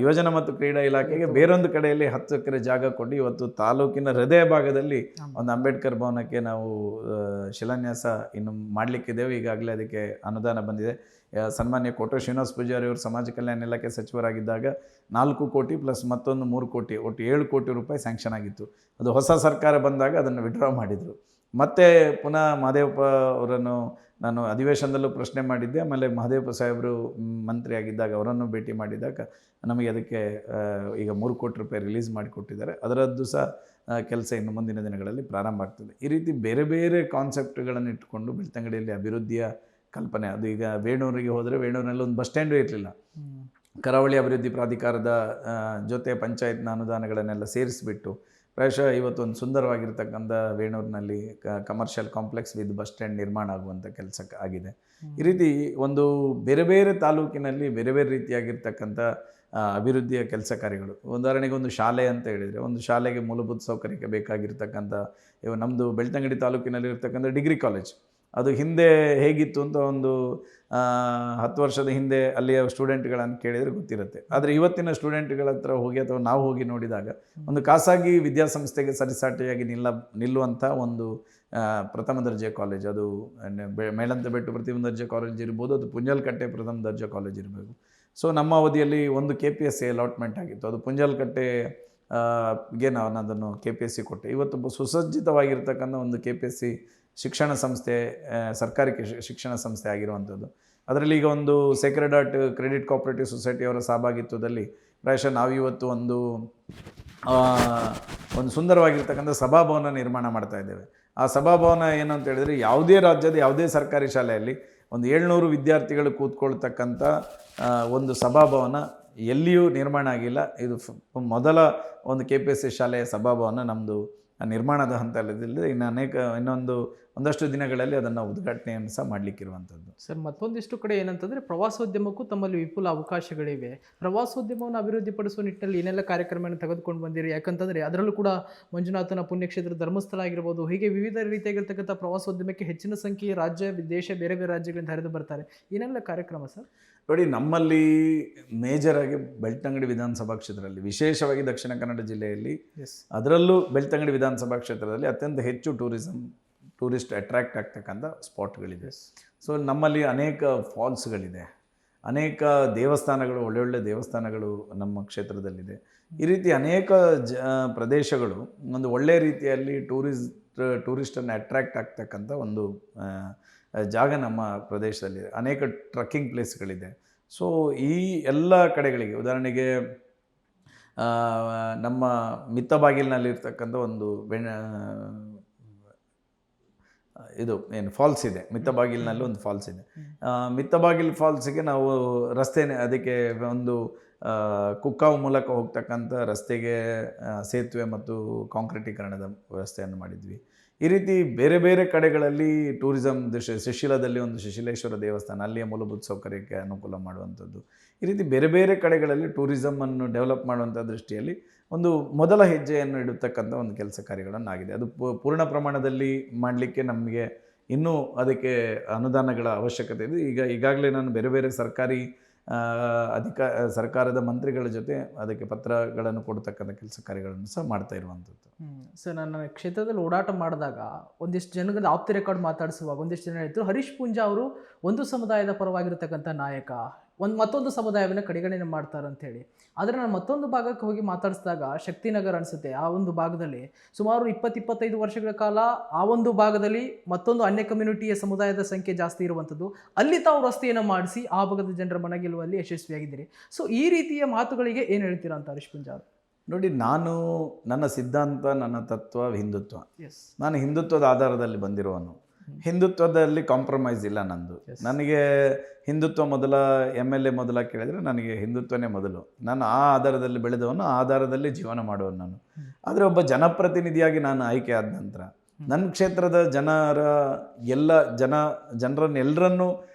ಯೋಜನಾ ಮತ್ತು ಕ್ರೀಡಾ ಇಲಾಖೆಗೆ ಬೇರೊಂದು ಕಡೆಯಲ್ಲಿ 10 ಎಕರೆ ಜಾಗ ಕೊಟ್ಟು ಇವತ್ತು ತಾಲೂಕಿನ ಹೃದಯ ಭಾಗದಲ್ಲಿ ಒಂದು ಅಂಬೇಡ್ಕರ್ ಭವನಕ್ಕೆ ನಾವು ಶಿಲಾನ್ಯಾಸ ಇನ್ನು ಮಾಡಲಿಕ್ಕಿದ್ದೇವೆ. ಈಗಾಗಲೇ ಅದಕ್ಕೆ ಅನುದಾನ ಬಂದಿದೆ. ಸನ್ಮಾನ್ಯ ಕೋಟ ಶ್ರೀನಿವಾಸ ಪೂಜಾರಿ ಅವರು ಸಮಾಜ ಕಲ್ಯಾಣ ಇಲಾಖೆ ಸಚಿವರಾಗಿದ್ದಾಗ 4 ಕೋಟಿ ಪ್ಲಸ್ ಮತ್ತೊಂದು 3 ಕೋಟಿ, ಒಟ್ಟು 7 ಕೋಟಿ ರೂಪಾಯಿ ಸ್ಯಾಂಕ್ಷನ್ ಆಗಿತ್ತು. ಅದು ಹೊಸ ಸರ್ಕಾರ ಬಂದಾಗ ಅದನ್ನು ವಿಡ್ರಾ ಮಾಡಿದರು. ಮತ್ತೆ ಪುನಃ ಮಹದೇವಪ್ಪ ಅವರನ್ನು ನಾನು ಅಧಿವೇಶನದಲ್ಲೂ ಪ್ರಶ್ನೆ ಮಾಡಿದ್ದೆ. ಆಮೇಲೆ ಮಹದೇವಪ್ಪ ಸಾಹೇಬರು ಮಂತ್ರಿ ಆಗಿದ್ದಾಗ ಅವರನ್ನು ಭೇಟಿ ಮಾಡಿದಾಗ ನಮಗೆ ಅದಕ್ಕೆ ಈಗ 3 ಕೋಟಿ ರೂಪಾಯಿ ರಿಲೀಸ್ ಮಾಡಿಕೊಟ್ಟಿದ್ದಾರೆ. ಅದರದ್ದು ಸಹ ಕೆಲಸ ಇನ್ನು ಮುಂದಿನ ದಿನಗಳಲ್ಲಿ ಪ್ರಾರಂಭ ಆಗ್ತದೆ. ಈ ರೀತಿ ಬೇರೆ ಬೇರೆ ಕಾನ್ಸೆಪ್ಟ್ಗಳನ್ನು ಇಟ್ಟುಕೊಂಡು ಬೆಳ್ತಂಗಡಿಯಲ್ಲಿ ಅಭಿವೃದ್ಧಿಯ ಕಲ್ಪನೆ. ಅದು ಈಗ ವೇಣೂರಿಗೆ ಹೋದರೆ ವೇಣೂರಿನಲ್ಲಿ ಒಂದು ಬಸ್ ಸ್ಟ್ಯಾಂಡು ಇರಲಿಲ್ಲ. ಕರಾವಳಿ ಅಭಿವೃದ್ಧಿ ಪ್ರಾಧಿಕಾರದ ಜೊತೆ ಪಂಚಾಯತ್ನ ಅನುದಾನಗಳನ್ನೆಲ್ಲ ಸೇರಿಸಿಬಿಟ್ಟು ಪ್ರಾಯಶಃ ಇವತ್ತೊಂದು ಸುಂದರವಾಗಿರ್ತಕ್ಕಂಥ ವೇಣೂರಿನಲ್ಲಿ commercial complex with bus stand ನಿರ್ಮಾಣ ಆಗುವಂಥ ಕೆಲಸ ಆಗಿದೆ. ಈ ರೀತಿ ಒಂದು ಬೇರೆ ಬೇರೆ ತಾಲೂಕಿನಲ್ಲಿ ಬೇರೆ ಬೇರೆ ರೀತಿಯಾಗಿರ್ತಕ್ಕಂಥ ಅಭಿವೃದ್ಧಿಯ ಕೆಲಸ ಕಾರ್ಯಗಳು. ಉದಾಹರಣೆಗೆ ಒಂದು ಶಾಲೆ ಅಂತ ಹೇಳಿದರೆ, ಒಂದು ಶಾಲೆಗೆ ಮೂಲಭೂತ ಸೌಕರ್ಯಕ್ಕೆ ಬೇಕಾಗಿರ್ತಕ್ಕಂಥ ನಮ್ಮದು ಬೆಳ್ತಂಗಡಿ ತಾಲೂಕಿನಲ್ಲಿ ಇರ್ತಕ್ಕಂಥ ಡಿಗ್ರಿ ಕಾಲೇಜ್, ಅದು ಹಿಂದೆ ಹೇಗಿತ್ತು ಅಂತ ಒಂದು 10 ವರ್ಷದ ಹಿಂದೆ ಅಲ್ಲಿಯ ಸ್ಟೂಡೆಂಟ್ಗಳನ್ನು ಕೇಳಿದರೆ ಗೊತ್ತಿರುತ್ತೆ. ಆದರೆ ಇವತ್ತಿನ ಸ್ಟೂಡೆಂಟ್ಗಳ ಹತ್ರ ಹೋಗಿ ಅಥವಾ ನಾವು ಹೋಗಿ ನೋಡಿದಾಗ ಒಂದು ಖಾಸಗಿ ವಿದ್ಯಾಸಂಸ್ಥೆಗೆ ಸರಿಸಾಟಿಯಾಗಿ ನಿಲ್ಲುವಂಥ ಒಂದು ಪ್ರಥಮ ದರ್ಜೆ ಕಾಲೇಜ್, ಅದು ಮೇಳಂತಬೆಟ್ಟು ಪ್ರಥಮ ದರ್ಜೆ ಕಾಲೇಜ್ ಇರ್ಬೋದು, ಅದು ಪುಂಜಲ್ಕಟ್ಟೆ ಪ್ರಥಮ ದರ್ಜೆ ಕಾಲೇಜ್ ಇರಬೇಕು. ಸೊ ನಮ್ಮ ಅವಧಿಯಲ್ಲಿ ಒಂದು KPSC ಅಲಾಟ್ಮೆಂಟ್ ಆಗಿತ್ತು, ಅದು ಪುಂಜಲ್ಕಟ್ಟೆಗೆ ನಾನು ಅದನ್ನು KPSC ಕೊಟ್ಟೆ. ಇವತ್ತು ಸುಸಜ್ಜಿತವಾಗಿರ್ತಕ್ಕಂಥ ಒಂದು KPSC ಶಿಕ್ಷಣ ಸಂಸ್ಥೆ, ಸರ್ಕಾರಿ ಶಿಕ್ಷಣ ಸಂಸ್ಥೆ ಆಗಿರುವಂಥದ್ದು. ಅದರಲ್ಲಿ ಈಗ ಒಂದು ಸೇಕ್ರೆಡ್ ಹಾರ್ಟ್ ಕ್ರೆಡಿಟ್ ಕೋಆಪರೇಟಿವ್ ಸೊಸೈಟಿಯವರ ಸಹಭಾಗಿತ್ವದಲ್ಲಿ ಪ್ರಾಯಶಃ ನಾವಿವತ್ತು ಒಂದು ಸುಂದರವಾಗಿರ್ತಕ್ಕಂಥ ಸಭಾಭವನ ನಿರ್ಮಾಣ ಮಾಡ್ತಾ ಇದ್ದೇವೆ. ಆ ಸಭಾಭವನ ಏನು ಅಂತ ಹೇಳಿದರೆ, ಯಾವುದೇ ರಾಜ್ಯದ ಯಾವುದೇ ಸರ್ಕಾರಿ ಶಾಲೆಯಲ್ಲಿ ಒಂದು 700 ವಿದ್ಯಾರ್ಥಿಗಳು ಕೂತ್ಕೊಳ್ತಕ್ಕಂಥ ಒಂದು ಸಭಾಭವನ ಎಲ್ಲಿಯೂ ನಿರ್ಮಾಣ ಆಗಿಲ್ಲ. ಇದು ಮೊದಲ ಒಂದು KPSC ಶಾಲೆಯ ಸಭಾಭವನ ನಮ್ಮದು ನಿರ್ಮಾಣದ ಹಂತದಲ್ಲಿದೆ. ಒಂದಷ್ಟು ದಿನಗಳಲ್ಲಿ ಅದನ್ನು ಉದ್ಘಾಟನೆಯನ್ನು ಸಹ ಮಾಡಲಿಕ್ಕಿರುವಂಥದ್ದು. ಸರ್, ಮತ್ತೊಂದಿಷ್ಟು ಕಡೆ ಏನಂತಂದರೆ ಪ್ರವಾಸೋದ್ಯಮಕ್ಕೂ ತಮ್ಮಲ್ಲಿ ವಿಪುಲ ಅವಕಾಶಗಳಿವೆ. ಪ್ರವಾಸೋದ್ಯಮವನ್ನು ಅಭಿವೃದ್ಧಿಪಡಿಸುವ ನಿಟ್ಟಿನಲ್ಲಿ ಏನೆಲ್ಲ ಕಾರ್ಯಕ್ರಮವನ್ನು ತೆಗೆದುಕೊಂಡು ಬಂದಿರಿ? ಯಾಕಂತಂದರೆ ಅದರಲ್ಲೂ ಕೂಡ ಮಂಜುನಾಥನ ಪುಣ್ಯಕ್ಷೇತ್ರ ಧರ್ಮಸ್ಥಳ ಆಗಿರ್ಬೋದು, ಹೀಗೆ ವಿವಿಧ ರೀತಿಯಾಗಿರ್ತಕ್ಕಂಥ ಪ್ರವಾಸೋದ್ಯಮಕ್ಕೆ ಹೆಚ್ಚಿನ ಸಂಖ್ಯೆಯ ರಾಜ್ಯ ವಿದೇಶ ಬೇರೆ ಬೇರೆ ರಾಜ್ಯಗಳಿಂದ ಹರಿದು ಬರ್ತಾರೆ. ಏನೆಲ್ಲ ಕಾರ್ಯಕ್ರಮ ಸರ್? ನೋಡಿ, ನಮ್ಮಲ್ಲಿ ಮೇಜರಾಗಿ ಬೆಳ್ತಂಗಡಿ ವಿಧಾನಸಭಾ ಕ್ಷೇತ್ರದಲ್ಲಿ, ವಿಶೇಷವಾಗಿ ದಕ್ಷಿಣ ಕನ್ನಡ ಜಿಲ್ಲೆಯಲ್ಲಿ, ಅದರಲ್ಲೂ ಬೆಳ್ತಂಗಡಿ ವಿಧಾನಸಭಾ ಕ್ಷೇತ್ರದಲ್ಲಿ ಅತ್ಯಂತ ಹೆಚ್ಚು ಟೂರಿಸ್ಟ್ ಅಟ್ರ್ಯಾಕ್ಟ್ ಆಗ್ತಕ್ಕಂಥ ಸ್ಪಾಟ್ಗಳಿದೆ. ಸೊ ನಮ್ಮಲ್ಲಿ ಅನೇಕ ಫಾಲ್ಸ್ಗಳಿದೆ, ಅನೇಕ ದೇವಸ್ಥಾನಗಳು, ಒಳ್ಳೊಳ್ಳೆ ದೇವಸ್ಥಾನಗಳು ನಮ್ಮ ಕ್ಷೇತ್ರದಲ್ಲಿದೆ. ಈ ರೀತಿ ಅನೇಕ ಪ್ರದೇಶಗಳು ಒಂದು ಒಳ್ಳೆಯ ರೀತಿಯಲ್ಲಿ ಟೂರಿಸ್ಟನ್ನು ಅಟ್ರ್ಯಾಕ್ಟ್ ಆಗ್ತಕ್ಕಂಥ ಒಂದು ಜಾಗ ನಮ್ಮ ಪ್ರದೇಶದಲ್ಲಿದೆ. ಅನೇಕ ಟ್ರಕ್ಕಿಂಗ್ ಪ್ಲೇಸ್ಗಳಿದೆ. ಸೊ ಈ ಎಲ್ಲ ಕಡೆಗಳಿಗೆ, ಉದಾಹರಣೆಗೆ ನಮ್ಮ ಮಿತ್ತಬಾಗಿಲಿನಲ್ಲಿರ್ತಕ್ಕಂಥ ಒಂದು ಇದು ಏನು ಫಾಲ್ಸ್ ಇದೆ, ಮಿತ್ತಬಾಗಿಲಿನಲ್ಲಿ ಒಂದು ಫಾಲ್ಸ್ ಇದೆ. ಮಿತ್ತಬಾಗಿಲು ಫಾಲ್ಸಿಗೆ ನಾವು ಅದಕ್ಕೆ ಒಂದು ಕುಕ್ಕಾವು ಮೂಲಕ ಹೋಗ್ತಕ್ಕಂಥ ರಸ್ತೆಗೆ ಸೇತುವೆ ಮತ್ತು ಕಾಂಕ್ರೀಟೀಕರಣದ ವ್ಯವಸ್ಥೆಯನ್ನು ಮಾಡಿದ್ವಿ. ಈ ರೀತಿ ಬೇರೆ ಬೇರೆ ಕಡೆಗಳಲ್ಲಿ ಟೂರಿಸಂ ಶಿಶಿಲದಲ್ಲಿ ಒಂದು ಶಿಶಿಲೇಶ್ವರ ದೇವಸ್ಥಾನ, ಅಲ್ಲಿಯ ಮೂಲಭೂತ ಸೌಕರ್ಯಕ್ಕೆ ಅನುಕೂಲ ಮಾಡುವಂಥದ್ದು. ಈ ರೀತಿ ಬೇರೆ ಬೇರೆ ಕಡೆಗಳಲ್ಲಿ ಟೂರಿಸಮನ್ನು ಡೆವಲಪ್ ಮಾಡುವಂಥ ದೃಷ್ಟಿಯಲ್ಲಿ ಒಂದು ಮೊದಲ ಹೆಜ್ಜೆಯನ್ನು ಇಡತಕ್ಕಂಥ ಒಂದು ಕೆಲಸ ಕಾರ್ಯಗಳನ್ನಾಗಿದೆ. ಅದು ಪೂರ್ಣ ಪ್ರಮಾಣದಲ್ಲಿ ಮಾಡಲಿಕ್ಕೆ ನಮಗೆ ಇನ್ನೂ ಅದಕ್ಕೆ ಅನುದಾನಗಳ ಅವಶ್ಯಕತೆ ಇದೆ. ಈಗಾಗಲೇ ನಾನು ಬೇರೆ ಬೇರೆ ಸರ್ಕಾರದ ಮಂತ್ರಿಗಳ ಜೊತೆ ಅದಕ್ಕೆ ಪತ್ರಗಳನ್ನು ಕೊಡ್ತಕ್ಕಂಥ ಕೆಲಸ ಕಾರ್ಯಗಳನ್ನು ಸಹ ಮಾಡ್ತಾ ಇರುವಂಥದ್ದು. ಸರ್, ನನ್ನ ಕ್ಷೇತ್ರದಲ್ಲಿ ಓಡಾಟ ಮಾಡಿದಾಗ ಒಂದಿಷ್ಟು ಜನಗಳ ಆಫ್ ದಿ ರೆಕಾರ್ಡ್ ಮಾತಾಡಿಸುವಾಗ ಒಂದಿಷ್ಟು ಜನ ಹೇಳ್ತಾರೆ, ಹರೀಶ್ ಪೂಂಜಾ ಅವರು ಒಂದು ಸಮುದಾಯದ ಪರವಾಗಿರ್ತಕ್ಕಂಥ ನಾಯಕ, ಮತ್ತೊಂದು ಸಮುದಾಯವನ್ನು ಕಡೆಗಣನೆ ಮಾಡ್ತಾರೆ ಅಂತ ಹೇಳಿ. ಆದರೆ ನಾನು ಮತ್ತೊಂದು ಭಾಗಕ್ಕೆ ಹೋಗಿ ಮಾತಾಡಿಸಿದಾಗ ಶಕ್ತಿನಗರ ಅನಿಸುತ್ತೆ, ಆ ಒಂದು ಭಾಗದಲ್ಲಿ ಸುಮಾರು 20-25 ವರ್ಷಗಳ ಕಾಲ ಆ ಒಂದು ಭಾಗದಲ್ಲಿ ಮತ್ತೊಂದು ಅನ್ಯ ಕಮ್ಯುನಿಟಿಯ ಸಮುದಾಯದ ಸಂಖ್ಯೆ ಜಾಸ್ತಿ ಇರುವಂಥದ್ದು, ಅಲ್ಲಿ ತಾವು ರಸ್ತೆಯನ್ನು ಮಾಡಿಸಿ ಆ ಭಾಗದ ಜನರ ಮನ ಗೆಲ್ಲುವಲ್ಲಿ ಯಶಸ್ವಿಯಾಗಿದ್ದೀರಿ. ಸೊ ಈ ರೀತಿಯ ಮಾತುಗಳಿಗೆ ಏನು ಹೇಳ್ತೀರಾ ಅಂತ ಹರೀಶ್ ಪೂಂಜಾ ಅವರು? ನೋಡಿ, ನನ್ನ ಸಿದ್ಧಾಂತ, ನನ್ನ ತತ್ವ ಹಿಂದುತ್ವ. ನಾನು ಹಿಂದುತ್ವದ ಆಧಾರದಲ್ಲಿ ಬಂದಿರುವನು. ಹಿಂದುತ್ವದಲ್ಲಿ ಕಾಂಪ್ರಮೈಸ್ ಇಲ್ಲ ನಂದು. ನನಗೆ ಹಿಂದುತ್ವ ಮೊದಲ, MLA ಮೊದಲ ಕೇಳಿದರೆ ನನಗೆ ಹಿಂದುತ್ವನೇ ಮೊದಲು. ನಾನು ಆ ಆಧಾರದಲ್ಲಿ ಬೆಳೆದವನು, ಆ ಆಧಾರದಲ್ಲಿ ಜೀವನ ಮಾಡುವನು ನಾನು. ಆದರೆ ಒಬ್ಬ ಜನಪ್ರತಿನಿಧಿಯಾಗಿ ನಾನು ಆಯ್ಕೆ ಆದ ನಂತರ ನನ್ನ ಕ್ಷೇತ್ರದ ಜನರನ್ನೆಲ್ಲರನ್ನೂ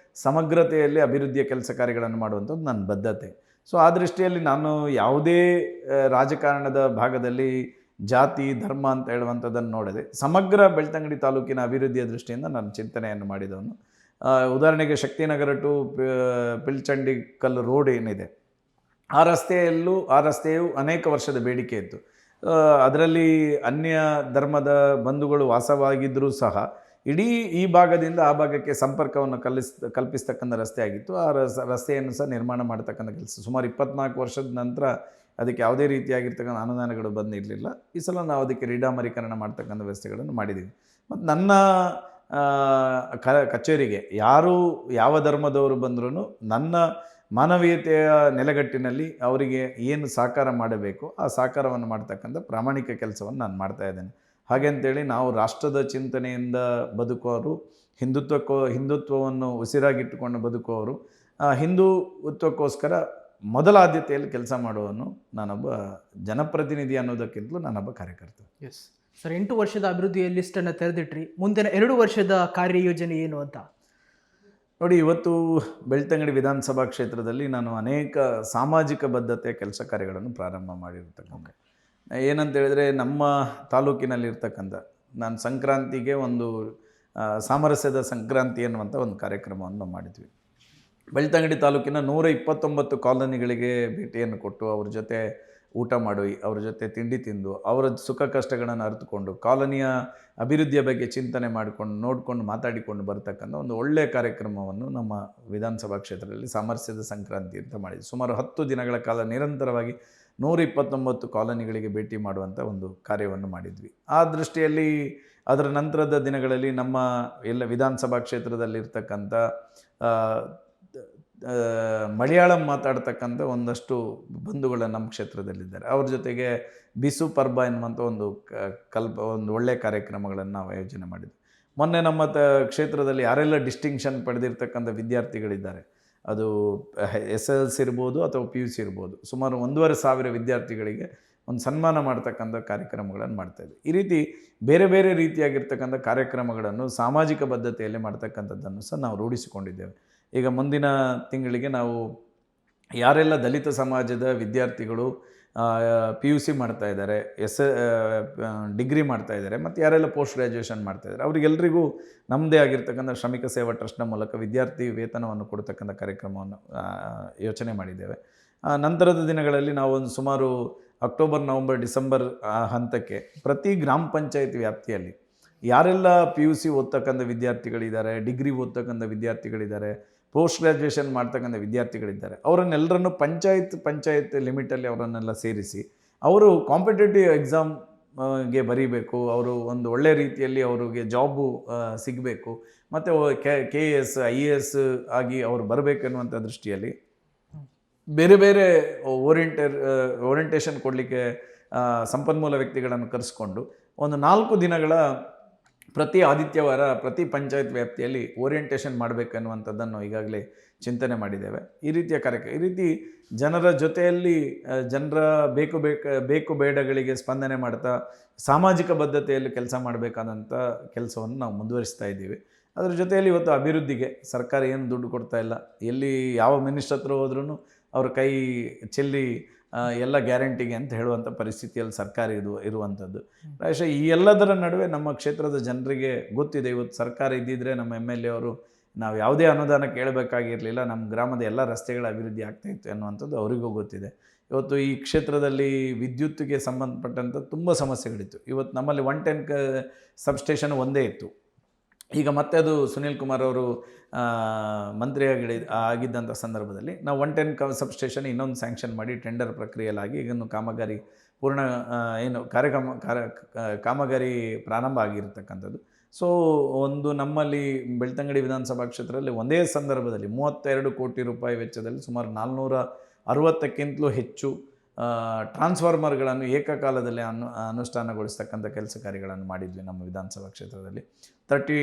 ಸಮಗ್ರತೆಯಲ್ಲಿ ಅಭಿವೃದ್ಧಿಯ ಕೆಲಸ ಕಾರ್ಯಗಳನ್ನು ಮಾಡುವಂಥದ್ದು ನನ್ನ ಬದ್ಧತೆ. ಸೊ ಆ ದೃಷ್ಟಿಯಲ್ಲಿ ನಾನು ಯಾವುದೇ ರಾಜಕಾರಣದ ಭಾಗದಲ್ಲಿ ಜಾತಿ ಧರ್ಮ ಅಂತ ಹೇಳುವಂಥದ್ದನ್ನು ನೋಡದೆ ಸಮಗ್ರ ಬೆಳ್ತಂಗಡಿ ತಾಲೂಕಿನ ಅಭಿವೃದ್ಧಿಯ ದೃಷ್ಟಿಯಿಂದ ನಾನು ಚಿಂತನೆಯನ್ನು ಮಾಡಿದವನು. ಉದಾಹರಣೆಗೆ ಶಕ್ತಿನಗರ ಟು ಪಿಳ್ಚಂಡಿಕಲ್ ರೋಡ್ ಏನಿದೆ, ಆ ರಸ್ತೆಯು ಅನೇಕ ವರ್ಷದ ಬೇಡಿಕೆ ಇತ್ತು. ಅದರಲ್ಲಿ ಅನ್ಯ ಧರ್ಮದ ಬಂಧುಗಳು ವಾಸವಾಗಿದ್ದರೂ ಸಹ ಇಡೀ ಈ ಭಾಗದಿಂದ ಆ ಭಾಗಕ್ಕೆ ಸಂಪರ್ಕವನ್ನು ಕಲ್ಪಿಸ್ತಕ್ಕಂಥ ರಸ್ತೆ ಆಗಿತ್ತು. ಆ ರಸ್ತೆಯನ್ನು ಸಹ ನಿರ್ಮಾಣ ಮಾಡ್ತಕ್ಕಂಥ ಕೆಲಸ ಸುಮಾರು 24 ವರ್ಷದ ನಂತರ ಅದಕ್ಕೆ ಯಾವುದೇ ರೀತಿಯಾಗಿರ್ತಕ್ಕಂಥ ಅನುದಾನಗಳು ಬಂದಿರಲಿಲ್ಲ. ಈ ಸಲ ನಾವು ಅದಕ್ಕೆ ರೀಡಾಮರೀಕರಣ ಮಾಡ್ತಕ್ಕಂಥ ವ್ಯವಸ್ಥೆಗಳನ್ನು ಮಾಡಿದ್ದೀವಿ. ಮತ್ತು ನನ್ನ ಕಚೇರಿಗೆ ಯಾವ ಧರ್ಮದವರು ಬಂದರೂ ನನ್ನ ಮಾನವೀಯತೆಯ ನೆಲೆಗಟ್ಟಿನಲ್ಲಿ ಅವರಿಗೆ ಏನು ಸಹಕಾರ ಮಾಡಬೇಕು ಆ ಸಹಕಾರವನ್ನು ಮಾಡ್ತಕ್ಕಂಥ ಪ್ರಾಮಾಣಿಕ ಕೆಲಸವನ್ನು ನಾನು ಮಾಡ್ತಾಯಿದ್ದೇನೆ. ಹಾಗೆ ಅಂತೇಳಿ ನಾವು ರಾಷ್ಟ್ರದ ಚಿಂತನೆಯಿಂದ ಬದುಕುವವರು, ಹಿಂದುತ್ವವನ್ನು ಉಸಿರಾಗಿಟ್ಟುಕೊಂಡು ಬದುಕುವವರು, ಹಿಂದುತ್ವಕ್ಕೋಸ್ಕರ ಮೊದಲ ಆದ್ಯತೆಯಲ್ಲಿ ಕೆಲಸ ಮಾಡುವವನು ನಾನೊಬ್ಬ ಜನಪ್ರತಿನಿಧಿ ಅನ್ನೋದಕ್ಕಿಂತಲೂ ನಾನೊಬ್ಬ ಕಾರ್ಯಕರ್ತ. ಎಸ್ ಸರ್, 8 ವರ್ಷದ ಅಭಿವೃದ್ಧಿಯ ಲಿಸ್ಟನ್ನು ತೆರೆದಿಟ್ರಿ. ಮುಂದಿನ 2 ವರ್ಷದ ಕಾರ್ಯಯೋಜನೆ ಏನು ಅಂತ? ನೋಡಿ, ಇವತ್ತು ಬೆಳ್ತಂಗಡಿ ವಿಧಾನಸಭಾ ಕ್ಷೇತ್ರದಲ್ಲಿ ನಾನು ಅನೇಕ ಸಾಮಾಜಿಕ ಬದ್ಧತೆಯ ಕೆಲಸ ಕಾರ್ಯಗಳನ್ನು ಪ್ರಾರಂಭ ಮಾಡಿರ್ತಕ್ಕಂಥ. ಏನಂತ ಹೇಳಿದ್ರೆ, ನಮ್ಮ ತಾಲೂಕಿನಲ್ಲಿರ್ತಕ್ಕಂಥ ನಾನು ಸಂಕ್ರಾಂತಿಗೆ ಒಂದು ಸಾಮರಸ್ಯದ ಸಂಕ್ರಾಂತಿ ಅನ್ನುವಂಥ ಒಂದು ಕಾರ್ಯಕ್ರಮವನ್ನು ಮಾಡಿದ್ವಿ. ಬೆಳ್ತಂಗಡಿ ತಾಲೂಕಿನ 129 ಕಾಲೋನಿಗಳಿಗೆ ಭೇಟಿಯನ್ನು ಕೊಟ್ಟು ಅವ್ರ ಜೊತೆ ಊಟ ಮಾಡಿ, ಅವ್ರ ಜೊತೆ ತಿಂಡಿ ತಿಂದು, ಅವರ ಸುಖ ಕಷ್ಟಗಳನ್ನು ಅರಿತುಕೊಂಡು, ಕಾಲೋನಿಯ ಅಭಿವೃದ್ಧಿಯ ಬಗ್ಗೆ ಚಿಂತನೆ ಮಾಡಿಕೊಂಡು, ನೋಡಿಕೊಂಡು, ಮಾತಾಡಿಕೊಂಡು ಬರ್ತಕ್ಕಂಥ ಒಂದು ಒಳ್ಳೆಯ ಕಾರ್ಯಕ್ರಮವನ್ನು ನಮ್ಮ ವಿಧಾನಸಭಾ ಕ್ಷೇತ್ರದಲ್ಲಿ ಸಾಮರಸ್ಯದ ಸಂಕ್ರಾಂತಿ ಅಂತ ಮಾಡಿದ್ವಿ. ಸುಮಾರು 10 ದಿನಗಳ ಕಾಲ ನಿರಂತರವಾಗಿ 129 ಕಾಲೋನಿಗಳಿಗೆ ಭೇಟಿ ಮಾಡುವಂಥ ಒಂದು ಕಾರ್ಯವನ್ನು ಮಾಡಿದ್ವಿ. ಆ ದೃಷ್ಟಿಯಲ್ಲಿ ಅದರ ನಂತರದ ದಿನಗಳಲ್ಲಿ ನಮ್ಮ ಎಲ್ಲ ವಿಧಾನಸಭಾ ಕ್ಷೇತ್ರದಲ್ಲಿರ್ತಕ್ಕಂಥ ಮಲಯಾಳಂ ಮಾತಾಡ್ತಕ್ಕಂಥ ಒಂದಷ್ಟು ಬಂಧುಗಳು ನಮ್ಮ ಕ್ಷೇತ್ರದಲ್ಲಿದ್ದಾರೆ. ಅವ್ರ ಜೊತೆಗೆ ಬಿಸು ಪರ್ಬ ಎನ್ನುವಂಥ ಒಂದು ಒಳ್ಳೆಯ ಕಾರ್ಯಕ್ರಮಗಳನ್ನು ನಾವು ಆಯೋಜನೆ ಮಾಡಿದ್ವಿ. ಮೊನ್ನೆ ನಮ್ಮ ಕ್ಷೇತ್ರದಲ್ಲಿ ಯಾರೆಲ್ಲ ಡಿಸ್ಟಿಂಕ್ಷನ್ ಪಡೆದಿರ್ತಕ್ಕಂಥ ವಿದ್ಯಾರ್ಥಿಗಳಿದ್ದಾರೆ, ಅದು SSLC ಇರ್ಬೋದು ಅಥವಾ PUC ಇರ್ಬೋದು, ಸುಮಾರು 1,500 ವಿದ್ಯಾರ್ಥಿಗಳಿಗೆ ಒಂದು ಸನ್ಮಾನ ಮಾಡ್ತಕ್ಕಂಥ ಕಾರ್ಯಕ್ರಮಗಳನ್ನು ಮಾಡ್ತಾಯಿದ್ವಿ. ಈ ರೀತಿ ಬೇರೆ ಬೇರೆ ರೀತಿಯಾಗಿರ್ತಕ್ಕಂಥ ಕಾರ್ಯಕ್ರಮಗಳನ್ನು ಸಾಮಾಜಿಕ ಬದ್ಧತೆಯಲ್ಲಿ ಮಾಡ್ತಕ್ಕಂಥದ್ದನ್ನು ಸಹ ನಾವು ರೂಢಿಸಿಕೊಂಡಿದ್ದೇವೆ. ಈಗ ಮುಂದಿನ ತಿಂಗಳಿಗೆ ನಾವು ಯಾರೆಲ್ಲ ದಲಿತ ಸಮಾಜದ ವಿದ್ಯಾರ್ಥಿಗಳು PUC ಮಾಡ್ತಾಯಿದ್ದಾರೆ, ಡಿಗ್ರಿ ಮಾಡ್ತಾಯಿದ್ದಾರೆ, ಮತ್ತು ಯಾರೆಲ್ಲ ಪೋಸ್ಟ್ ಗ್ರ್ಯಾಜುಯೇಷನ್ ಮಾಡ್ತಾಯಿದ್ದಾರೆ, ಅವರಿಗೆಲ್ಲರಿಗೂ ನಮ್ಮದೇ ಆಗಿರ್ತಕ್ಕಂಥ ಶ್ರಮಿಕ ಸೇವಾ ಟ್ರಸ್ಟ್ನ ಮೂಲಕ ವಿದ್ಯಾರ್ಥಿ ವೇತನವನ್ನು ಕೊಡ್ತಕ್ಕಂಥ ಕಾರ್ಯಕ್ರಮವನ್ನು ಯೋಚನೆ ಮಾಡಿದ್ದೇವೆ. ನಂತರದ ದಿನಗಳಲ್ಲಿ ನಾವು ಒಂದು ಸುಮಾರು ಅಕ್ಟೋಬರ್, ನವಂಬರ್, ಡಿಸೆಂಬರ್ ಹಂತಕ್ಕೆ ಪ್ರತಿ ಗ್ರಾಮ ಪಂಚಾಯತ್ ವ್ಯಾಪ್ತಿಯಲ್ಲಿ ಯಾರೆಲ್ಲ PUC ಓದ್ತಕ್ಕಂಥ ವಿದ್ಯಾರ್ಥಿಗಳಿದ್ದಾರೆ, ಡಿಗ್ರಿ ಓದ್ತಕ್ಕಂಥ ವಿದ್ಯಾರ್ಥಿಗಳಿದ್ದಾರೆ, ಪೋಸ್ಟ್ ಗ್ರ್ಯಾಜುಯೇಷನ್ ಮಾಡ್ತಕ್ಕಂಥ ವಿದ್ಯಾರ್ಥಿಗಳಿದ್ದಾರೆ, ಅವರನ್ನೆಲ್ಲರನ್ನು ಪಂಚಾಯತ್ ಲಿಮಿಟಲ್ಲಿ ಅವರನ್ನೆಲ್ಲ ಸೇರಿಸಿ ಅವರು ಕಾಂಪಿಟೇಟಿವ್ ಎಕ್ಸಾಮ್ಗೆ ಬರೀಬೇಕು, ಅವರು ಒಂದು ಒಳ್ಳೆಯ ರೀತಿಯಲ್ಲಿ ಅವರಿಗೆ ಜಾಬು ಸಿಗಬೇಕು, ಮತ್ತು KS IAS ಆಗಿ ಅವರು ಬರಬೇಕೆನ್ನುವಂಥ ದೃಷ್ಟಿಯಲ್ಲಿ ಬೇರೆ ಬೇರೆ ಓರಿಯೆಂಟೇಷನ್ ಕೊಡಲಿಕ್ಕೆ ಸಂಪನ್ಮೂಲ ವ್ಯಕ್ತಿಗಳನ್ನು ಕರೆಸ್ಕೊಂಡು ಒಂದು 4 ದಿನಗಳ ಪ್ರತಿ ಆದಿತ್ಯವಾರ ಪ್ರತಿ ಪಂಚಾಯತ್ ವ್ಯಾಪ್ತಿಯಲ್ಲಿ ಓರಿಯೆಂಟೇಷನ್ ಮಾಡಬೇಕನ್ನುವಂಥದ್ದನ್ನು ಈಗಾಗಲೇ ಚಿಂತನೆ ಮಾಡಿದ್ದೇವೆ. ಈ ರೀತಿಯ ಈ ರೀತಿ ಜನರ ಜೊತೆಯಲ್ಲಿ ಜನರ ಬೇಕು ಬೇಡಗಳಿಗೆ ಸ್ಪಂದನೆ ಮಾಡ್ತಾ ಸಾಮಾಜಿಕ ಬದ್ಧತೆಯಲ್ಲಿ ಕೆಲಸ ಮಾಡಬೇಕಾದಂಥ ಕೆಲಸವನ್ನು ನಾವು ಮುಂದುವರಿಸ್ತಾ ಇದ್ದೀವಿ. ಅದರ ಜೊತೆಯಲ್ಲಿ ಇವತ್ತು ಅಭಿವೃದ್ಧಿಗೆ ಸರ್ಕಾರ ಏನು ದುಡ್ಡು ಕೊಡ್ತಾ ಇಲ್ಲ, ಎಲ್ಲಿ ಯಾವ ಮಿನಿಸ್ಟರ್ ಹತ್ರ ಹೋದ್ರೂ ಅವ್ರ ಕೈ ಚೆಲ್ಲಿ ಎಲ್ಲ ಗ್ಯಾರಂಟಿಗೆ ಅಂತ ಹೇಳುವಂಥ ಪರಿಸ್ಥಿತಿಯಲ್ಲಿ ಸರ್ಕಾರ ಇರುವಂಥದ್ದು. ಪ್ರಾಯಶಃ ಈ ಎಲ್ಲದರ ನಡುವೆ ನಮ್ಮ ಕ್ಷೇತ್ರದ ಜನರಿಗೆ ಗೊತ್ತಿದೆ, ಇವತ್ತು ಸರ್ಕಾರ ಇದ್ದಿದ್ದರೆ ನಮ್ಮ MLA ಅವರು ನಾವು ಯಾವುದೇ ಅನುದಾನ ಕೇಳಬೇಕಾಗಿರಲಿಲ್ಲ, ನಮ್ಮ ಗ್ರಾಮದ ಎಲ್ಲ ರಸ್ತೆಗಳ ಅಭಿವೃದ್ಧಿ ಆಗ್ತಾಯಿತ್ತು ಅನ್ನುವಂಥದ್ದು ಅವರಿಗೂ ಗೊತ್ತಿದೆ. ಇವತ್ತು ಈ ಕ್ಷೇತ್ರದಲ್ಲಿ ವಿದ್ಯುತ್ತಿಗೆ ಸಂಬಂಧಪಟ್ಟಂಥ ತುಂಬ ಸಮಸ್ಯೆಗಳಿತ್ತು. ಇವತ್ತು ನಮ್ಮಲ್ಲಿ 110 ಸಬ್ಸ್ಟೇಷನ್ ಒಂದೇ ಇತ್ತು. ಈಗ ಮತ್ತೆ ಅದು ಸುನೀಲ್ ಕುಮಾರ್ ಅವರು ಆಗಿದ್ದಂಥ ಸಂದರ್ಭದಲ್ಲಿ ನಾವು 110 ಸಬ್ಸ್ಟೇಷನ್ ಇನ್ನೊಂದು ಸ್ಯಾಂಕ್ಷನ್ ಮಾಡಿ ಟೆಂಡರ್ ಪ್ರಕ್ರಿಯೆಯಲ್ಲಾಗಿ ಈಗನ್ನು ಕಾಮಗಾರಿ ಕಾಮಗಾರಿ ಪ್ರಾರಂಭ ಆಗಿರತಕ್ಕಂಥದ್ದು. ಸೊ ಒಂದು ನಮ್ಮಲ್ಲಿ ಬೆಳ್ತಂಗಡಿ ವಿಧಾನಸಭಾ ಕ್ಷೇತ್ರದಲ್ಲಿ ಒಂದೇ ಸಂದರ್ಭದಲ್ಲಿ 32 ಕೋಟಿ ರೂಪಾಯಿ ವೆಚ್ಚದಲ್ಲಿ ಸುಮಾರು 460ಕ್ಕಿಂತಲೂ ಹೆಚ್ಚು ಟ್ರಾನ್ಸ್ಫಾರ್ಮರ್ಗಳನ್ನು ಏಕಕಾಲದಲ್ಲಿ ಅನುಷ್ಠಾನಗೊಳಿಸ್ತಕ್ಕಂಥ ಕೆಲಸ ಕಾರ್ಯಗಳನ್ನು ಮಾಡಿದ್ವಿ ನಮ್ಮ ವಿಧಾನಸಭಾ ಕ್ಷೇತ್ರದಲ್ಲಿ. 30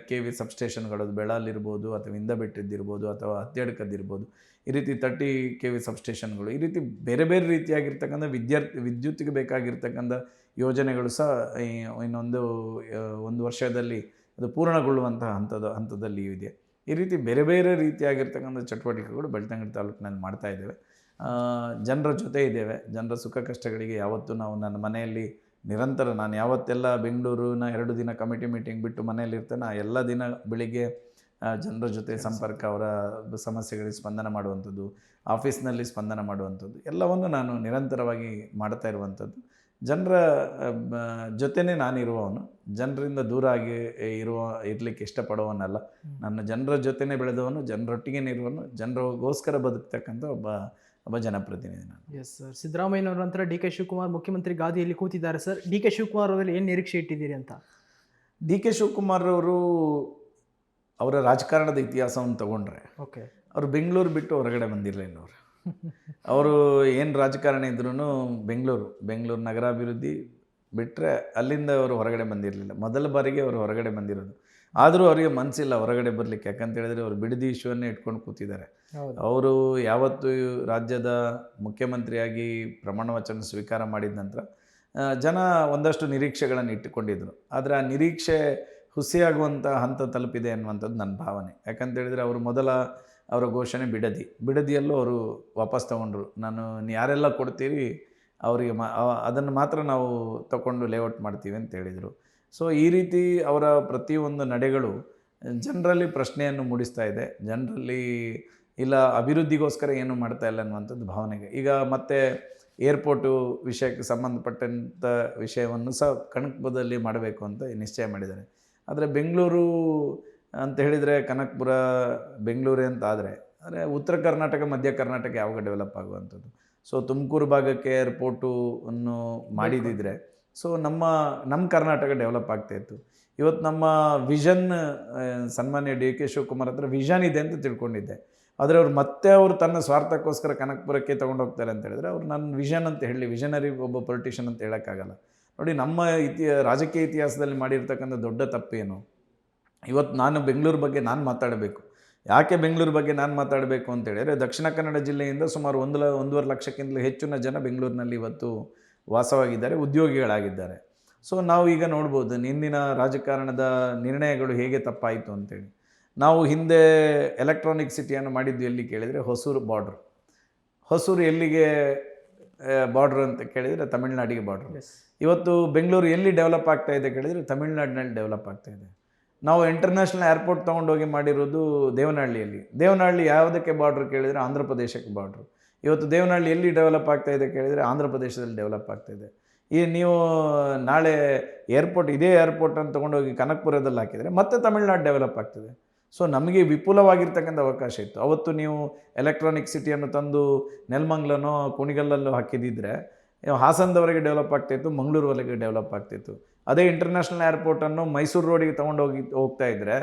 KV ಸಬ್ಸ್ಟೇಷನ್ಗಳು ಬೆಳಾಲಿರ್ಬೋದು ಅಥವಾ ಇಂದಬೆಟ್ಟಿದ್ದಿರ್ಬೋದು ಅಥವಾ ಹತ್ಯಡ್ಕದ್ದಿರ್ಬೋದು, ಈ ರೀತಿ 30 KV ಸಬ್ಸ್ಟೇಷನ್ಗಳು, ಈ ರೀತಿ ಬೇರೆ ಬೇರೆ ರೀತಿಯಾಗಿರ್ತಕ್ಕಂಥ ವಿದ್ಯುತ್ತಿಗೆ ಬೇಕಾಗಿರ್ತಕ್ಕಂಥ ಯೋಜನೆಗಳು ಸಹ ಒಂದು ವರ್ಷದಲ್ಲಿ ಅದು ಪೂರ್ಣಗೊಳ್ಳುವಂಥ ಹಂತದಲ್ಲಿ ಇದೆ. ಈ ರೀತಿ ಬೇರೆ ಬೇರೆ ರೀತಿಯಾಗಿರ್ತಕ್ಕಂಥ ಚಟುವಟಿಕೆಗಳು ಬೆಳ್ತಂಗಡಿ ತಾಲೂಕಿನಲ್ಲಿ ಮಾಡ್ತಾ ಇದ್ದೇವೆ. ಜನರ ಜೊತೆ ಇದ್ದೇವೆ. ಜನರ ಸುಖ ಕಷ್ಟಗಳಿಗೆ ಯಾವತ್ತೂ ನಾವು ನನ್ನ ಮನೆಯಲ್ಲಿ ನಿರಂತರ, ನಾನು ಯಾವತ್ತೆಲ್ಲ ಬೆಂಗಳೂರಿನ 2 ದಿನ ಕಮಿಟಿ ಮೀಟಿಂಗ್ ಬಿಟ್ಟು ಮನೆಯಲ್ಲಿರ್ತೇನೆ, ಎಲ್ಲ ದಿನ ಬೆಳಿಗ್ಗೆ ಜನರ ಜೊತೆ ಸಂಪರ್ಕ, ಅವರ ಸಮಸ್ಯೆಗಳಿಗೆ ಸ್ಪಂದನ ಮಾಡುವಂಥದ್ದು, ಆಫೀಸ್ನಲ್ಲಿ ಸ್ಪಂದನ ಮಾಡುವಂಥದ್ದು ಎಲ್ಲವನ್ನು ನಾನು ನಿರಂತರವಾಗಿ ಮಾಡ್ತಾ ಇರುವಂಥದ್ದು. ಜನರ ಜೊತೆನೇ ನಾನಿರುವವನು, ಜನರಿಂದ ದೂರ ಆಗಿ ಇರಲಿಕ್ಕೆ ಇಷ್ಟಪಡುವವನಲ್ಲ. ನನ್ನ ಜನರ ಜೊತೆನೇ ಬೆಳೆದವನು, ಜನರೊಟ್ಟಿಗೆ ಇರುವವನು, ಜನರಿಗೋಸ್ಕರ ಬದುಕ್ತಕ್ಕಂಥ ಒಬ್ಬ ಜನಪ್ರತಿನಿಧಿ ನಾನು. ಎಸ್ ಸರ್, ಸಿದ್ದರಾಮಯ್ಯನವರ ನಂತರ DK ಶಿವಕುಮಾರ್ ಮುಖ್ಯಮಂತ್ರಿ ಗಾದಿಯಲ್ಲಿ ಕೂತಿದ್ದಾರೆ ಸರ್. DK ಶಿವಕುಮಾರ್ ಅವರಲ್ಲಿ ಏನು ನಿರೀಕ್ಷೆ ಇಟ್ಟಿದ್ದೀರಿ ಅಂತ? DK ಶಿವಕುಮಾರ್ ಅವರು ಅವರ ರಾಜಕಾರಣದ ಇತಿಹಾಸವನ್ನು ತಗೊಂಡ್ರೆ ಅವರು ಬೆಂಗಳೂರು ಬಿಟ್ಟು ಹೊರಗಡೆ ಬಂದಿರಲಿಲ್ಲ. ಅವರು ಏನು ರಾಜಕಾರಣ ಇದ್ರೂ ಬೆಂಗಳೂರು ನಗರಾಭಿವೃದ್ಧಿ ಬಿಟ್ಟರೆ ಅಲ್ಲಿಂದ ಅವರು ಹೊರಗಡೆ ಬಂದಿರಲಿಲ್ಲ. ಮೊದಲ ಬಾರಿಗೆ ಅವರು ಹೊರಗಡೆ ಬಂದಿರೋದು. ಆದರೂ ಅವರಿಗೆ ಮನಸ್ಸಿಲ್ಲ ಹೊರಗಡೆ ಬರಲಿಕ್ಕೆ. ಯಾಕಂತ ಹೇಳಿದ್ರೆ ಅವರು ಬಿಡದಿ ಇಶ್ಯೂವನ್ನೇ ಇಟ್ಕೊಂಡು ಕೂತಿದ್ದಾರೆ. ಹೌದು. ಅವರು ಯಾವತ್ತು ರಾಜ್ಯದ ಮುಖ್ಯಮಂತ್ರಿಯಾಗಿ ಪ್ರಮಾಣ ವಚನ ಸ್ವೀಕಾರ ಮಾಡಿದ ನಂತರ ಜನ ಒಂದಷ್ಟು ನಿರೀಕ್ಷೆಗಳನ್ನು ಇಟ್ಟುಕೊಂಡಿದ್ದರು. ಆದರೆ ಆ ನಿರೀಕ್ಷೆ ಹುಸಿಯಾಗುವಂಥ ಹಂತ ತಲುಪಿದೆ ಅನ್ನುವಂಥದ್ದು ನನ್ನ ಭಾವನೆ. ಯಾಕಂತ ಹೇಳಿದರೆ ಅವರು ಅವರ ಘೋಷಣೆ ಬಿಡದಿಯಲ್ಲೂ ಅವರು ವಾಪಸ್ ತೊಗೊಂಡ್ರು. ಯಾರೆಲ್ಲ ಕೊಡ್ತೀರಿ ಅವರಿಗೆ ಅದನ್ನು ಮಾತ್ರ ನಾವು ತಗೊಂಡು ಲೇಔಟ್ ಮಾಡ್ತೀವಿ ಅಂತ ಹೇಳಿದರು. ಸೊ ಈ ರೀತಿ ಅವರ ಪ್ರತಿಯೊಂದು ನಡೆಗಳು ಜನರಲ್ಲಿ ಪ್ರಶ್ನೆಯನ್ನು ಮೂಡಿಸ್ತಾ ಇದೆ. ಜನರಲ್ಲಿ ಇಲ್ಲ ಅಭಿವೃದ್ಧಿಗೋಸ್ಕರ ಏನು ಮಾಡ್ತಾ ಇಲ್ಲ ಅನ್ನುವಂಥದ್ದು ಭಾವನೆಗೆ. ಈಗ ಮತ್ತೆ ಏರ್ಪೋರ್ಟು ವಿಷಯಕ್ಕೆ ಸಂಬಂಧಪಟ್ಟಂಥ ವಿಷಯವನ್ನು ಸಹ ಕನಕಪುರದಲ್ಲಿ ಮಾಡಬೇಕು ಅಂತ ನಿಶ್ಚಯ ಮಾಡಿದ್ದಾರೆ. ಆದರೆ ಬೆಂಗಳೂರು ಅಂತ ಹೇಳಿದರೆ ಕನಕಪುರ ಬೆಂಗಳೂರೇ ಅಂತ ಆದರೆ ಉತ್ತರ ಕರ್ನಾಟಕ ಮಧ್ಯ ಕರ್ನಾಟಕ ಯಾವಾಗ ಡೆವಲಪ್ ಆಗುವಂಥದ್ದು. ಸೊ ತುಮಕೂರು ಭಾಗಕ್ಕೆ ಏರ್ಪೋರ್ಟು ಅನ್ನು ಮಾಡಿದಿದ್ರೆ ಸೊ ನಮ್ಮ ಕರ್ನಾಟಕ ಡೆವಲಪ್ ಆಗ್ತಾಯಿತ್ತು. ಇವತ್ತು ನಮ್ಮ ವಿಷನ್ ಸನ್ಮಾನ್ಯ DK ಶಿವಕುಮಾರ್ ಹತ್ರ ವಿಷನ್ ಇದೆ ಅಂತ ತಿಳ್ಕೊಂಡಿದ್ದೆ. ಆದರೆ ಅವರು ತನ್ನ ಸ್ವಾರ್ಥಕ್ಕೋಸ್ಕರ ಕನಕಪುರಕ್ಕೆ ತೊಗೊಂಡೋಗ್ತಾರೆ ಅಂತ ಹೇಳಿದ್ರೆ ನನ್ನ ವಿಷನ್ ಅಂತ ಹೇಳಿ ವಿಷನರಿ ಒಬ್ಬ ಪೊಲಿಟಿಷಿಯನ್ ಅಂತ ಹೇಳೋಕ್ಕಾಗಲ್ಲ. ನೋಡಿ, ನಮ್ಮ ರಾಜಕೀಯ ಇತಿಹಾಸದಲ್ಲಿ ಮಾಡಿರ್ತಕ್ಕಂಥ ದೊಡ್ಡ ತಪ್ಪೇನು, ಇವತ್ತು ನಾನು ಬೆಂಗಳೂರು ಬಗ್ಗೆ ಮಾತಾಡಬೇಕು. ಯಾಕೆ ಬೆಂಗಳೂರು ಬಗ್ಗೆ ಮಾತಾಡಬೇಕು ಅಂತ ಹೇಳಿದರೆ ದಕ್ಷಿಣ ಕನ್ನಡ ಜಿಲ್ಲೆಯಿಂದ ಸುಮಾರು 1.5 ಲಕ್ಷಕ್ಕಿಂತಲೂ ಹೆಚ್ಚಿನ ಜನ ಬೆಂಗಳೂರಿನಲ್ಲಿ ಇವತ್ತು ವಾಸವಾಗಿದ್ದಾರೆ, ಉದ್ಯೋಗಿಗಳಾಗಿದ್ದಾರೆ. ಸೊ ನಾವು ಈಗ ನೋಡ್ಬೋದು ಇಂದಿನ ರಾಜಕಾರಣದ ನಿರ್ಣಯಗಳು ಹೇಗೆ ತಪ್ಪಾಯಿತು ಅಂತೇಳಿ. ನಾವು ಹಿಂದೆ ಎಲೆಕ್ಟ್ರಾನಿಕ್ ಸಿಟಿಯನ್ನು ಮಾಡಿದ್ದು ಎಲ್ಲಿ ಕೇಳಿದರೆ ಹೊಸೂರು ಬಾರ್ಡ್ರ್. ಹೊಸೂರು ಎಲ್ಲಿಗೆ ಬಾರ್ಡ್ರ್ ಅಂತ ಕೇಳಿದರೆ ತಮಿಳ್ನಾಡಿಗೆ ಬಾರ್ಡ್ರ್. ಇವತ್ತು ಬೆಂಗಳೂರು ಎಲ್ಲಿ ಡೆವಲಪ್ ಆಗ್ತಾ ಇದೆ ಕೇಳಿದರೆ ತಮಿಳ್ನಾಡಿನಲ್ಲಿ ಡೆವಲಪ್ ಆಗ್ತಾ ಇದೆ. ನಾವು ಇಂಟರ್ನ್ಯಾಷನಲ್ ಏರ್ಪೋರ್ಟ್ ತೊಗೊಂಡೋಗಿ ಮಾಡಿರೋದು ದೇವನಹಳ್ಳಿ ಯಾವುದಕ್ಕೆ ಬಾರ್ಡ್ರ್ ಕೇಳಿದರೆ ಆಂಧ್ರ ಪ್ರದೇಶಕ್ಕೆ ಬಾರ್ಡ್ರು. ಇವತ್ತು ದೇವನಹಳ್ಳಿ ಎಲ್ಲಿ ಡೆವಲಪ್ ಆಗ್ತಾ ಇದೆ ಕೇಳಿದರೆ ಆಂಧ್ರ ಪ್ರದೇಶದಲ್ಲಿ ಡೆವಲಪ್ ಆಗ್ತಾಯಿದೆ. ನೀವು ನಾಳೆ ಇದೇ ಏರ್ಪೋರ್ಟನ್ನು ತೊಗೊಂಡೋಗಿ ಕನಕಪುರದಲ್ಲಿ ಹಾಕಿದರೆ ಮತ್ತೆ ತಮಿಳ್ನಾಡು ಡೆವಲಪ್ ಆಗ್ತದೆ. ಸೊ ನಮಗೆ ವಿಪುಲವಾಗಿರ್ತಕ್ಕಂಥ ಅವಕಾಶ ಇತ್ತು. ಅವತ್ತು ನೀವು ಎಲೆಕ್ಟ್ರಾನಿಕ್ ಸಿಟಿಯನ್ನು ತಂದು ನೆಲಮಂಗಲನೋ ಕುಣಿಗಲ್ಲಲ್ಲೋ ಹಾಕಿದ್ದಿದ್ರೆ ಹಾಸನದವರೆಗೆ ಡೆವಲಪ್ ಆಗ್ತಾಯಿತ್ತು, ಮಂಗಳೂರುವರೆಗೆ ಡೆವಲಪ್ ಆಗ್ತಿತ್ತು. ಅದೇ ಇಂಟರ್ನ್ಯಾಷನಲ್ ಏರ್ಪೋರ್ಟನ್ನು ಮೈಸೂರು ರೋಡಿಗೆ ಹೋಗ್ತಾ ಇದ್ದರೆ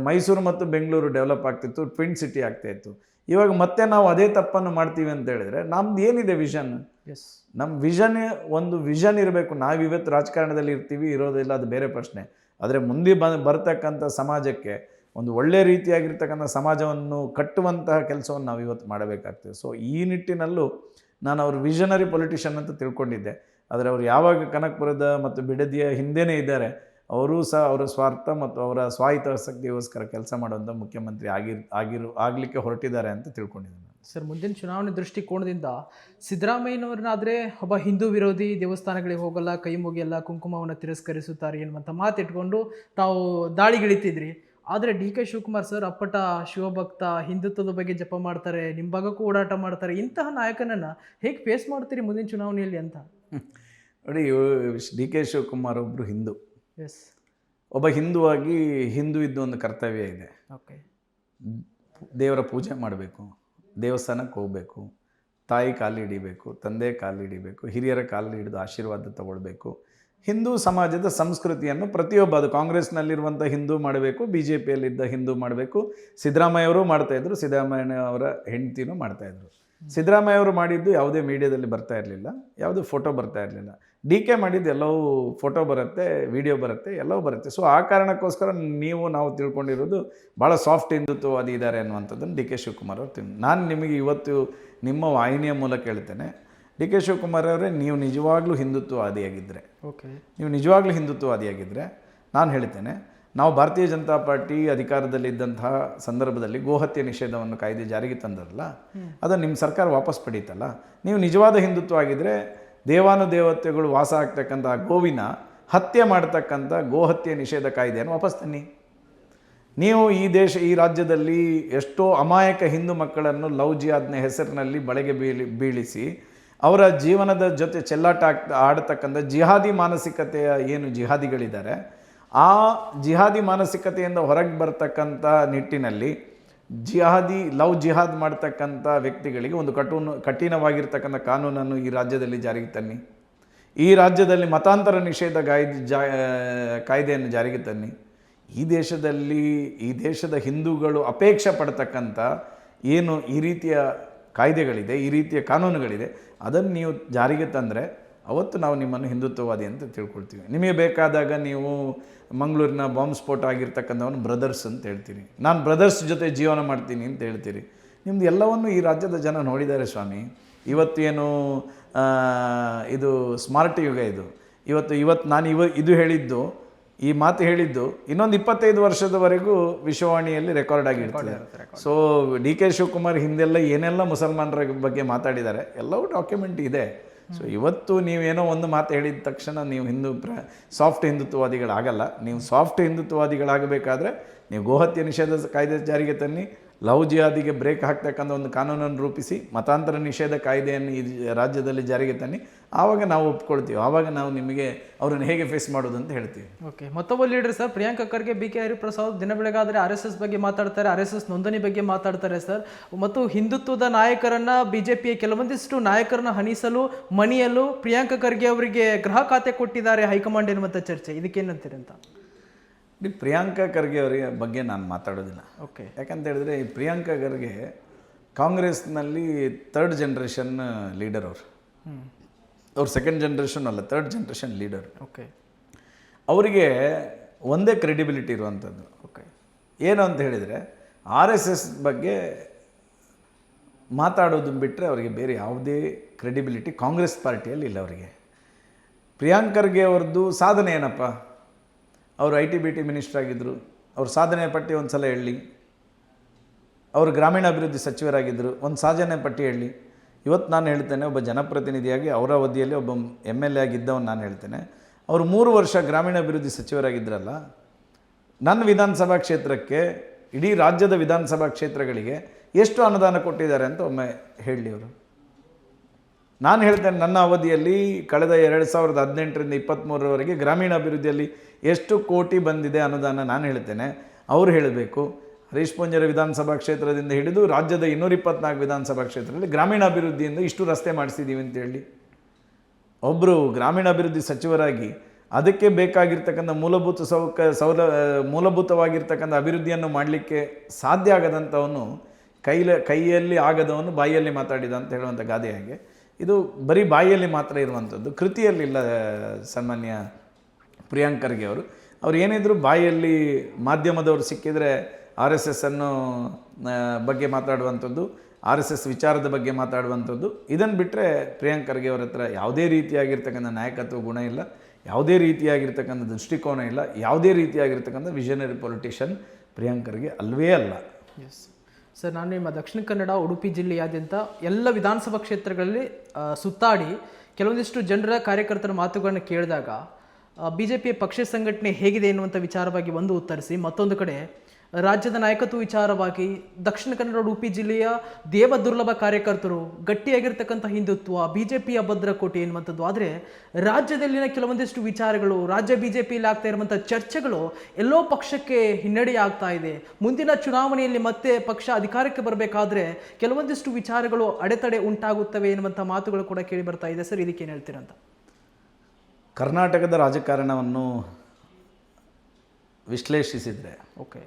ಮೈಸೂರು ಮತ್ತು ಬೆಂಗಳೂರು ಡೆವಲಪ್ ಆಗ್ತಿತ್ತು, ಟ್ವಿನ್ ಸಿಟಿ ಆಗ್ತಾಯಿತ್ತು. ಇವಾಗ ಮತ್ತೆ ನಾವು ಅದೇ ತಪ್ಪನ್ನು ಮಾಡ್ತೀವಿ ಅಂತ ಹೇಳಿದ್ರೆ ನಮ್ದು ಏನಿದೆ ವಿಷನ್? ನಮ್ಮ ವಿಷನ್ ಇರಬೇಕು. ನಾವಿವತ್ತು ರಾಜಕಾರಣದಲ್ಲಿ ಇರೋದಿಲ್ಲ, ಅದು ಬೇರೆ ಪ್ರಶ್ನೆ. ಆದರೆ ಮುಂದೆ ಬರ್ತಕ್ಕಂಥ ಸಮಾಜಕ್ಕೆ ಒಂದು ಒಳ್ಳೆಯ ರೀತಿಯಾಗಿರ್ತಕ್ಕಂಥ ಸಮಾಜವನ್ನು ಕಟ್ಟುವಂತಹ ಕೆಲಸವನ್ನು ನಾವು ಇವತ್ತು ಮಾಡಬೇಕಾಗ್ತದೆ. ಸೊ ಈ ನಿಟ್ಟಿನಲ್ಲೂ ನಾನು ಅವರು ವಿಷನರಿ ಪೊಲಿಟಿಷಿಯನ್ ಅಂತ ತಿಳ್ಕೊಂಡಿದ್ದೆ. ಆದರೆ ಅವರು ಯಾವಾಗ ಕನಕಪುರದ ಮತ್ತು ಬಿಡದಿಯ ಹಿಂದೆನೇ ಇದ್ದಾರೆ, ಅವರೂ ಸಹ ಅವರ ಸ್ವಾರ್ಥ ಮತ್ತು ಅವರ ಸ್ವಾಹಿತಾಸಕ್ತಿಗೋಸ್ಕರ ಕೆಲಸ ಮಾಡುವಂಥ ಮುಖ್ಯಮಂತ್ರಿ ಆಗಲಿಕ್ಕೆ ಹೊರಟಿದ್ದಾರೆ ಅಂತ ತಿಳ್ಕೊಂಡಿದ್ದೀನಿ ಸರ್. ಮುಂದಿನ ಚುನಾವಣೆ ದೃಷ್ಟಿಕೋನದಿಂದ ಸಿದ್ದರಾಮಯ್ಯನವ್ರನ್ನಾದರೆ ಒಬ್ಬ ಹಿಂದೂ ವಿರೋಧಿ, ದೇವಸ್ಥಾನಗಳಿಗೆ ಹೋಗಲ್ಲ, ಕೈ ಮುಗಿಯಲ್ಲ, ಕುಂಕುಮವನ್ನು ತಿರಸ್ಕರಿಸುತ್ತಾರೆ ಎನ್ನುವಂಥ ಮಾತಿಟ್ಕೊಂಡು ತಾವು ದಾಳಿಗಿಳಿತಿದ್ರಿ. ಆದರೆ DK ಶಿವಕುಮಾರ್ ಸರ್ ಅಪ್ಪಟ ಶಿವಭಕ್ತ, ಹಿಂದುತ್ವದ ಬಗ್ಗೆ ಜಪ ಮಾಡ್ತಾರೆ, ನಿಮ್ಮ ಭಾಗಕ್ಕೂ ಓಡಾಟ ಮಾಡ್ತಾರೆ. ಇಂತಹ ನಾಯಕನನ್ನು ಹೇಗೆ ಫೇಸ್ ಮಾಡ್ತೀರಿ ಮುಂದಿನ ಚುನಾವಣೆಯಲ್ಲಿ ಅಂತ? ನೋಡಿ, DK ಶಿವಕುಮಾರ್ ಒಬ್ಬರು ಹಿಂದೂ. ಎಸ್, ಒಬ್ಬ ಹಿಂದುವಾಗಿ ಹಿಂದೂ ಒಂದು ಕರ್ತವ್ಯ ಇದೆ. ಓಕೆ, ದೇವರ ಪೂಜೆ ಮಾಡಬೇಕು, ದೇವಸ್ಥಾನಕ್ಕೆ ಹೋಗಬೇಕು, ತಾಯಿ ಕಾಲು ಹಿಡಿಬೇಕು, ತಂದೆ ಕಾಲು ಹಿಡಿಬೇಕು, ಹಿರಿಯರ ಕಾಲು ಹಿಡಿದು ಆಶೀರ್ವಾದ ತಗೊಳ್ಬೇಕು. ಹಿಂದೂ ಸಮಾಜದ ಸಂಸ್ಕೃತಿಯನ್ನು ಪ್ರತಿಯೊಬ್ಬ, ಅದು ಕಾಂಗ್ರೆಸ್ನಲ್ಲಿರುವಂಥ ಹಿಂದೂ ಮಾಡಬೇಕು, BJPಯಲ್ಲಿದ್ದ ಹಿಂದೂ ಮಾಡಬೇಕು. ಸಿದ್ದರಾಮಯ್ಯವರು ಮಾಡ್ತಾಯಿದ್ರು, ಸಿದ್ದರಾಮಯ್ಯನವರ ಹೆಂಡತಿನೂ ಮಾಡ್ತಾಯಿದ್ರು. ಸಿದ್ದರಾಮಯ್ಯವರು ಮಾಡಿದ್ದು ಯಾವುದೇ ಮೀಡಿಯಾದಲ್ಲಿ ಬರ್ತಾ ಇರಲಿಲ್ಲ, ಯಾವುದೇ ಫೋಟೋ ಬರ್ತಾ ಇರಲಿಲ್ಲ. DK ಮಾಡಿದ್ದು ಎಲ್ಲವೂ ಫೋಟೋ ಬರುತ್ತೆ, ವಿಡಿಯೋ ಬರುತ್ತೆ, ಎಲ್ಲವೂ ಬರುತ್ತೆ. ಸೊ ಆ ಕಾರಣಕ್ಕೋಸ್ಕರ ನಾವು ತಿಳ್ಕೊಂಡಿರೋದು ಭಾಳ ಸಾಫ್ಟ್ ಹಿಂದುತ್ವವಾದಿ ಇದ್ದಾರೆ ಅನ್ನುವಂಥದ್ದನ್ನು DK ಶಿವಕುಮಾರ್ ಅವರು ನಾನು ನಿಮಗೆ ಇವತ್ತು ನಿಮ್ಮ ವಾಹಿನಿಯ ಮೂಲಕ ಹೇಳ್ತೇನೆ, DK ಶಿವಕುಮಾರ್ ಅವರೇ, ನೀವು ನಿಜವಾಗ್ಲೂ ಹಿಂದುತ್ವವಾದಿಯಾಗಿದ್ದರೆ, ನೀವು ನಿಜವಾಗ್ಲೂ ಹಿಂದುತ್ವವಾದಿಯಾಗಿದ್ದರೆ ನಾನು ಹೇಳ್ತೇನೆ, ನಾವು ಭಾರತೀಯ ಜನತಾ ಪಾರ್ಟಿ ಅಧಿಕಾರದಲ್ಲಿದ್ದಂತಹ ಸಂದರ್ಭದಲ್ಲಿ ಗೋಹತ್ಯೆ ನಿಷೇಧವನ್ನು ಕಾಯ್ದೆ ಜಾರಿಗೆ ತಂದರಲ್ಲ, ಅದನ್ನು ನಿಮ್ಮ ಸರ್ಕಾರ ವಾಪಸ್ ಪಡೀತಲ್ಲ. ನೀವು ನಿಜವಾದ ಹಿಂದುತ್ವ ಆಗಿದ್ದರೆ ದೇವಾನುದೇವತೆಗಳು ವಾಸ ಆಗ್ತಕ್ಕಂಥ ಗೋವಿನ ಹತ್ಯೆ ಮಾಡ್ತಕ್ಕಂಥ ಗೋಹತ್ಯೆ ನಿಷೇಧ ಕಾಯ್ದೆಯನ್ನು ವಾಪಸ್ ತನ್ನಿ. ನೀವು ಈ ರಾಜ್ಯದಲ್ಲಿ ಎಷ್ಟೋ ಅಮಾಯಕ ಹಿಂದೂ ಮಕ್ಕಳನ್ನು ಲವ್ ಜಿಹಾದ್ನ ಹೆಸರಿನಲ್ಲಿ ಬಳೆಗೆ ಬೀಳಿಸಿ ಅವರ ಜೀವನದ ಜೊತೆ ಚೆಲ್ಲಾಟ ಆಡತಕ್ಕಂಥ ಜಿಹಾದಿ ಮಾನಸಿಕತೆಯ ಏನು ಜಿಹಾದಿಗಳಿದ್ದಾರೆ, ಆ ಜಿಹಾದಿ ಮಾನಸಿಕತೆಯಿಂದ ಹೊರಗೆ ಬರ್ತಕ್ಕಂಥ ನಿಟ್ಟಿನಲ್ಲಿ ಲವ್ ಜಿಹಾದ್ ಮಾಡ್ತಕ್ಕಂಥ ವ್ಯಕ್ತಿಗಳಿಗೆ ಒಂದು ಕಠಿಣವಾಗಿರ್ತಕ್ಕಂಥ ಕಾನೂನನ್ನು ಈ ರಾಜ್ಯದಲ್ಲಿ ಜಾರಿಗೆ ತನ್ನಿ. ಈ ರಾಜ್ಯದಲ್ಲಿ ಮತಾಂತರ ನಿಷೇಧ ಕಾಯ್ದೆಯನ್ನು ಜಾರಿಗೆ ತನ್ನಿ. ಈ ದೇಶದ ಹಿಂದೂಗಳು ಅಪೇಕ್ಷೆ ಪಡ್ತಕ್ಕಂಥ ಏನು ಈ ರೀತಿಯ ಕಾಯ್ದೆಗಳಿದೆ, ಈ ರೀತಿಯ ಕಾನೂನುಗಳಿದೆ, ಅದನ್ನು ನೀವು ಜಾರಿಗೆ ತಂದರೆ ಅವತ್ತು ನಾವು ನಿಮ್ಮನ್ನು ಹಿಂದುತ್ವವಾದಿ ಅಂತ ತಿಳ್ಕೊಳ್ತೀವಿ. ನಿಮಗೆ ಬೇಕಾದಾಗ ನೀವು ಮಂಗಳೂರಿನ ಬಾಂಬ್ ಸ್ಫೋಟ ಆಗಿರ್ತಕ್ಕಂಥವನು ಬ್ರದರ್ಸ್ ಅಂತ ಹೇಳ್ತೀರಿ, ನಾನು ಬ್ರದರ್ಸ್ ಜೊತೆ ಜೀವನ ಮಾಡ್ತೀನಿ ಅಂತ ಹೇಳ್ತೀರಿ. ನಿಮ್ಮದು ಎಲ್ಲವನ್ನು ಈ ರಾಜ್ಯದ ಜನ ನೋಡಿದ್ದಾರೆ ಸ್ವಾಮಿ. ಇವತ್ತು ಏನು ಇದು ಸ್ಮಾರ್ಟ್ ಯುಗ ಇದು. ಇವತ್ತು ನಾನು ಇದು ಹೇಳಿದ್ದು, ಈ ಮಾತು ಹೇಳಿದ್ದು ಇನ್ನೊಂದು 25 ವರ್ಷದವರೆಗೂ ವಿಶ್ವವಾಣಿಯಲ್ಲಿ ರೆಕಾರ್ಡ್ ಆಗಿರ್ತದೆ. ಸೊ DK ಶಿವಕುಮಾರ್ ಹಿಂದೆಲ್ಲ ಏನೆಲ್ಲ ಮುಸಲ್ಮಾನರ ಬಗ್ಗೆ ಮಾತಾಡಿದ್ದಾರೆ ಎಲ್ಲವೂ ಡಾಕ್ಯುಮೆಂಟ್ ಇದೆ. ಸೊ ಇವತ್ತು ನೀವೇನೋ ಒಂದು ಮಾತು ಹೇಳಿದ ತಕ್ಷಣ ನೀವು ಸಾಫ್ಟ್ ಹಿಂದುತ್ವವಾದಿಗಳಾಗಲ್ಲ. ನೀವು ಸಾಫ್ಟ್ ಹಿಂದುತ್ವವಾದಿಗಳಾಗಬೇಕಾದ್ರೆ ನೀವು ಗೋಹತ್ಯೆ ನಿಷೇಧ ಕಾಯ್ದೆ ಜಾರಿಗೆ ತನ್ನಿ, ಲವ್ ಜಿಹಾದಿಗೆ ಬ್ರೇಕ್ ಹಾಕ್ತಕ್ಕಂಥ ಒಂದು ಕಾನೂನನ್ನು ರೂಪಿಸಿ, ಮತಾಂತರ ನಿಷೇಧ ಕಾಯ್ದೆಯನ್ನು ಈ ರಾಜ್ಯದಲ್ಲಿ ಜಾರಿಗೆ ತನ್ನಿ. ಆವಾಗ ನಾವು ಒಪ್ಕೊಳ್ತೀವಿ, ಆವಾಗ ನಾವು ನಿಮಗೆ ಅವರನ್ನು ಹೇಗೆ ಫೇಸ್ ಮಾಡೋದು ಅಂತ ಹೇಳ್ತೀವಿ. ಓಕೆ, ಮತ್ತೊಬ್ಬ leader sir Priyanka Kharge, BK Hariprasad ದಿನ ಬೆಳಗಾದರೆ RSS ಬಗ್ಗೆ ಮಾತಾಡ್ತಾರೆ, RSS ನೋಂದಣಿ ಬಗ್ಗೆ ಮಾತಾಡ್ತಾರೆ ಸರ್. ಮತ್ತು ಹಿಂದುತ್ವದ ನಾಯಕರನ್ನ BJPಯ ಕೆಲವೊಂದಿಷ್ಟು ನಾಯಕರನ್ನ ಹಣಿಸಲು ಮಣಿಯಲು ಪ್ರಿಯಾಂಕಾ ಖರ್ಗೆ ಅವರಿಗೆ ಗೃಹ ಖಾತೆ ಕೊಟ್ಟಿದ್ದಾರೆ ಹೈಕಮಾಂಡ್ ಎನ್ನುವಂಥ ಚರ್ಚೆ, ಇದಕ್ಕೇನಂತೀರಿ ಅಂತ? ಪ್ರಿಯಾಂಕಾ ಖರ್ಗೆ ಅವರಿಗೆ ಬಗ್ಗೆ ನಾನು ಮಾತಾಡೋದಿಲ್ಲ. ಓಕೆ, ಯಾಕಂತ ಹೇಳಿದ್ರೆ ಈ ಪ್ರಿಯಾಂಕಾ ಖರ್ಗೆ ಕಾಂಗ್ರೆಸ್ನಲ್ಲಿ 3rd ಜನರೇಷನ್ ಲೀಡರ್ ಅವ್ರು 2nd ಜನರೇಷನ್ ಅಲ್ಲ, 3rd ಜನರೇಷನ್ ಲೀಡರ್. ಓಕೆ, ಅವರಿಗೆ ಒಂದೇ ಕ್ರೆಡಿಬಿಲಿಟಿ ಇರುವಂಥದ್ದು. ಓಕೆ, ಏನು ಅಂತ ಹೇಳಿದರೆ RSS ಬಗ್ಗೆ ಮಾತಾಡೋದು ಬಿಟ್ಟರೆ ಅವರಿಗೆ ಬೇರೆ ಯಾವುದೇ ಕ್ರೆಡಿಬಿಲಿಟಿ ಕಾಂಗ್ರೆಸ್ ಪಾರ್ಟಿಯಲ್ಲಿ ಇಲ್ಲ ಅವರಿಗೆ. ಪ್ರಿಯಾಂಕಾ ಖರ್ಗೆ ಅವ್ರದ್ದು ಸಾಧನೆ ಏನಪ್ಪ? ಅವರು IT-BT ಮಿನಿಸ್ಟರ್ ಆಗಿದ್ದರು. ಅವ್ರ ಸಾಧನೆ ಪಟ್ಟಿ ಒಂದು ಸಲ ಹೇಳಲಿ. ಅವರು ಗ್ರಾಮೀಣಾಭಿವೃದ್ಧಿ ಸಚಿವರಾಗಿದ್ದರು, ಒಂದು ಸಾಧನೆ ಪಟ್ಟಿ ಹೇಳಲಿ. ಇವತ್ತು ನಾನು ಹೇಳ್ತೇನೆ, ಒಬ್ಬ ಜನಪ್ರತಿನಿಧಿಯಾಗಿ ಅವರ ಅವಧಿಯಲ್ಲಿ ಒಬ್ಬ MLA ಆಗಿದ್ದವನು ನಾನು ಹೇಳ್ತೇನೆ, ಅವರು 3 ವರ್ಷ ಗ್ರಾಮೀಣಾಭಿವೃದ್ಧಿ ಸಚಿವರಾಗಿದ್ದರಲ್ಲ. ನನ್ನ ವಿಧಾನಸಭಾ ಕ್ಷೇತ್ರಕ್ಕೆ, ಇಡೀ ರಾಜ್ಯದ ವಿಧಾನಸಭಾ ಕ್ಷೇತ್ರಗಳಿಗೆ ಎಷ್ಟು ಅನುದಾನ ಕೊಟ್ಟಿದ್ದಾರೆ ಅಂತ ಒಮ್ಮೆ ಹೇಳಲಿ ಅವರು. ನಾನು ಹೇಳ್ತೇನೆ, ನನ್ನ ಅವಧಿಯಲ್ಲಿ ಕಳೆದ 2018ರಿಂದ 23ರವರೆಗೆ ಗ್ರಾಮೀಣಾಭಿವೃದ್ಧಿಯಲ್ಲಿ ಎಷ್ಟು ಕೋಟಿ ಬಂದಿದೆ ಅನುದಾನ ನಾನು ಹೇಳ್ತೇನೆ, ಅವರು ಹೇಳಬೇಕು. ಹರೀಶ್ ಪೂಂಜಾರ ವಿಧಾನಸಭಾ ಕ್ಷೇತ್ರದಿಂದ ಹಿಡಿದು ರಾಜ್ಯದ 224 ವಿಧಾನಸಭಾ ಕ್ಷೇತ್ರದಲ್ಲಿ ಗ್ರಾಮೀಣಾಭಿವೃದ್ಧಿಯಿಂದ ಇಷ್ಟು ರಸ್ತೆ ಮಾಡಿಸಿದ್ದೀವಿ ಅಂತ ಹೇಳಿ. ಒಬ್ಬರು ಗ್ರಾಮೀಣಾಭಿವೃದ್ಧಿ ಸಚಿವರಾಗಿ ಅದಕ್ಕೆ ಬೇಕಾಗಿರ್ತಕ್ಕಂಥ ಮೂಲಭೂತವಾಗಿರ್ತಕ್ಕಂಥ ಅಭಿವೃದ್ಧಿಯನ್ನು ಮಾಡಲಿಕ್ಕೆ ಸಾಧ್ಯ ಆಗದಂಥವನು ಕೈಯಲ್ಲಿ ಆಗದವನು ಬಾಯಿಯಲ್ಲಿ ಮಾತಾಡಿದ ಅಂತ ಹೇಳುವಂಥ ಗಾದೆ ಹಾಗೆ ಇದು ಬರೀ ಬಾಯಿಯಲ್ಲಿ ಮಾತ್ರ ಇರುವಂಥದ್ದು, ಕೃತಿಯಲ್ಲಿಲ್ಲ. ಸಾಮಾನ್ಯ ಪ್ರಿಯಾಂಕಾ ಖರ್ಗೆ ಅವರು ಏನಿದ್ರು ಬಾಯಿಯಲ್ಲಿ ಮಾಧ್ಯಮದವರು ಸಿಕ್ಕಿದರೆ RSS ಅನ್ನು ಬಗ್ಗೆ ಮಾತಾಡುವಂಥದ್ದು, RSS ವಿಚಾರದ ಬಗ್ಗೆ ಮಾತಾಡುವಂಥದ್ದು. ಇದನ್ನು ಬಿಟ್ಟರೆ ಪ್ರಿಯಾಂಕಾ ಖರ್ಗೆ ಅವರ ಹತ್ರ ಯಾವುದೇ ರೀತಿಯಾಗಿರ್ತಕ್ಕಂಥ ನಾಯಕತ್ವ ಗುಣ ಇಲ್ಲ, ಯಾವುದೇ ರೀತಿಯಾಗಿರ್ತಕ್ಕಂಥ ದೃಷ್ಟಿಕೋನ ಇಲ್ಲ, ಯಾವುದೇ ರೀತಿಯಾಗಿರ್ತಕ್ಕಂಥ ವಿಷನರಿ ಪೊಲಿಟಿಷಿಯನ್ ಪ್ರಿಯಾಂಕಾ ಖರ್ಗೆ ಅಲ್ವೇ ಅಲ್ಲ. ಎಸ್ ಸರ್, ನಾನು ನಿಮ್ಮ ದಕ್ಷಿಣ ಕನ್ನಡ, ಉಡುಪಿ ಜಿಲ್ಲೆಯಾದ್ಯಂತ ಎಲ್ಲ ವಿಧಾನಸಭಾ ಕ್ಷೇತ್ರಗಳಲ್ಲಿ ಸುತ್ತಾಡಿ ಕೆಲವೊಂದಿಷ್ಟು ಜನರ ಕಾರ್ಯಕರ್ತರ ಮಾತುಗಳನ್ನು ಕೇಳಿದಾಗ BJPಯ ಪಕ್ಷ ಸಂಘಟನೆ ಹೇಗಿದೆ ಎನ್ನುವಂಥ ವಿಚಾರವಾಗಿ ಒಂದು ಉತ್ತರಿಸಿ, ಮತ್ತೊಂದು ಕಡೆ ರಾಜ್ಯದ ನಾಯಕತ್ವ ವಿಚಾರವಾಗಿ ದಕ್ಷಿಣ ಕನ್ನಡ, ಉಡುಪಿ ಜಿಲ್ಲೆಯ ದೇವದುರ್ಲಭ ಕಾರ್ಯಕರ್ತರು, ಗಟ್ಟಿಯಾಗಿರ್ತಕ್ಕಂಥ ಹಿಂದುತ್ವ, BJPಯ ಭದ್ರಕೋಟೆ ಎನ್ನುವಂಥದ್ದು. ಆದರೆ ರಾಜ್ಯದಲ್ಲಿನ ಕೆಲವೊಂದಿಷ್ಟು ವಿಚಾರಗಳು, ರಾಜ್ಯ BJPಯಲ್ಲಿ ಆಗ್ತಾ ಇರುವಂಥ ಚರ್ಚೆಗಳು ಎಲ್ಲೋ ಪಕ್ಷಕ್ಕೆ ಹಿನ್ನಡೆ ಆಗ್ತಾ ಇದೆ. ಮುಂದಿನ ಚುನಾವಣೆಯಲ್ಲಿ ಮತ್ತೆ ಪಕ್ಷ ಅಧಿಕಾರಕ್ಕೆ ಬರಬೇಕಾದ್ರೆ ಕೆಲವೊಂದಿಷ್ಟು ವಿಚಾರಗಳು ಅಡೆತಡೆ ಉಂಟಾಗುತ್ತವೆ ಎನ್ನುವಂಥ ಮಾತುಗಳು ಕೂಡ ಕೇಳಿ ಬರ್ತಾ ಇದೆ. ಸರ್, ಇದಕ್ಕೇನು ಹೇಳ್ತೀರಂತ? ಕರ್ನಾಟಕದ ರಾಜಕಾರಣವನ್ನು ವಿಶ್ಲೇಷಿಸಿದರೆ, ಓಕೆ,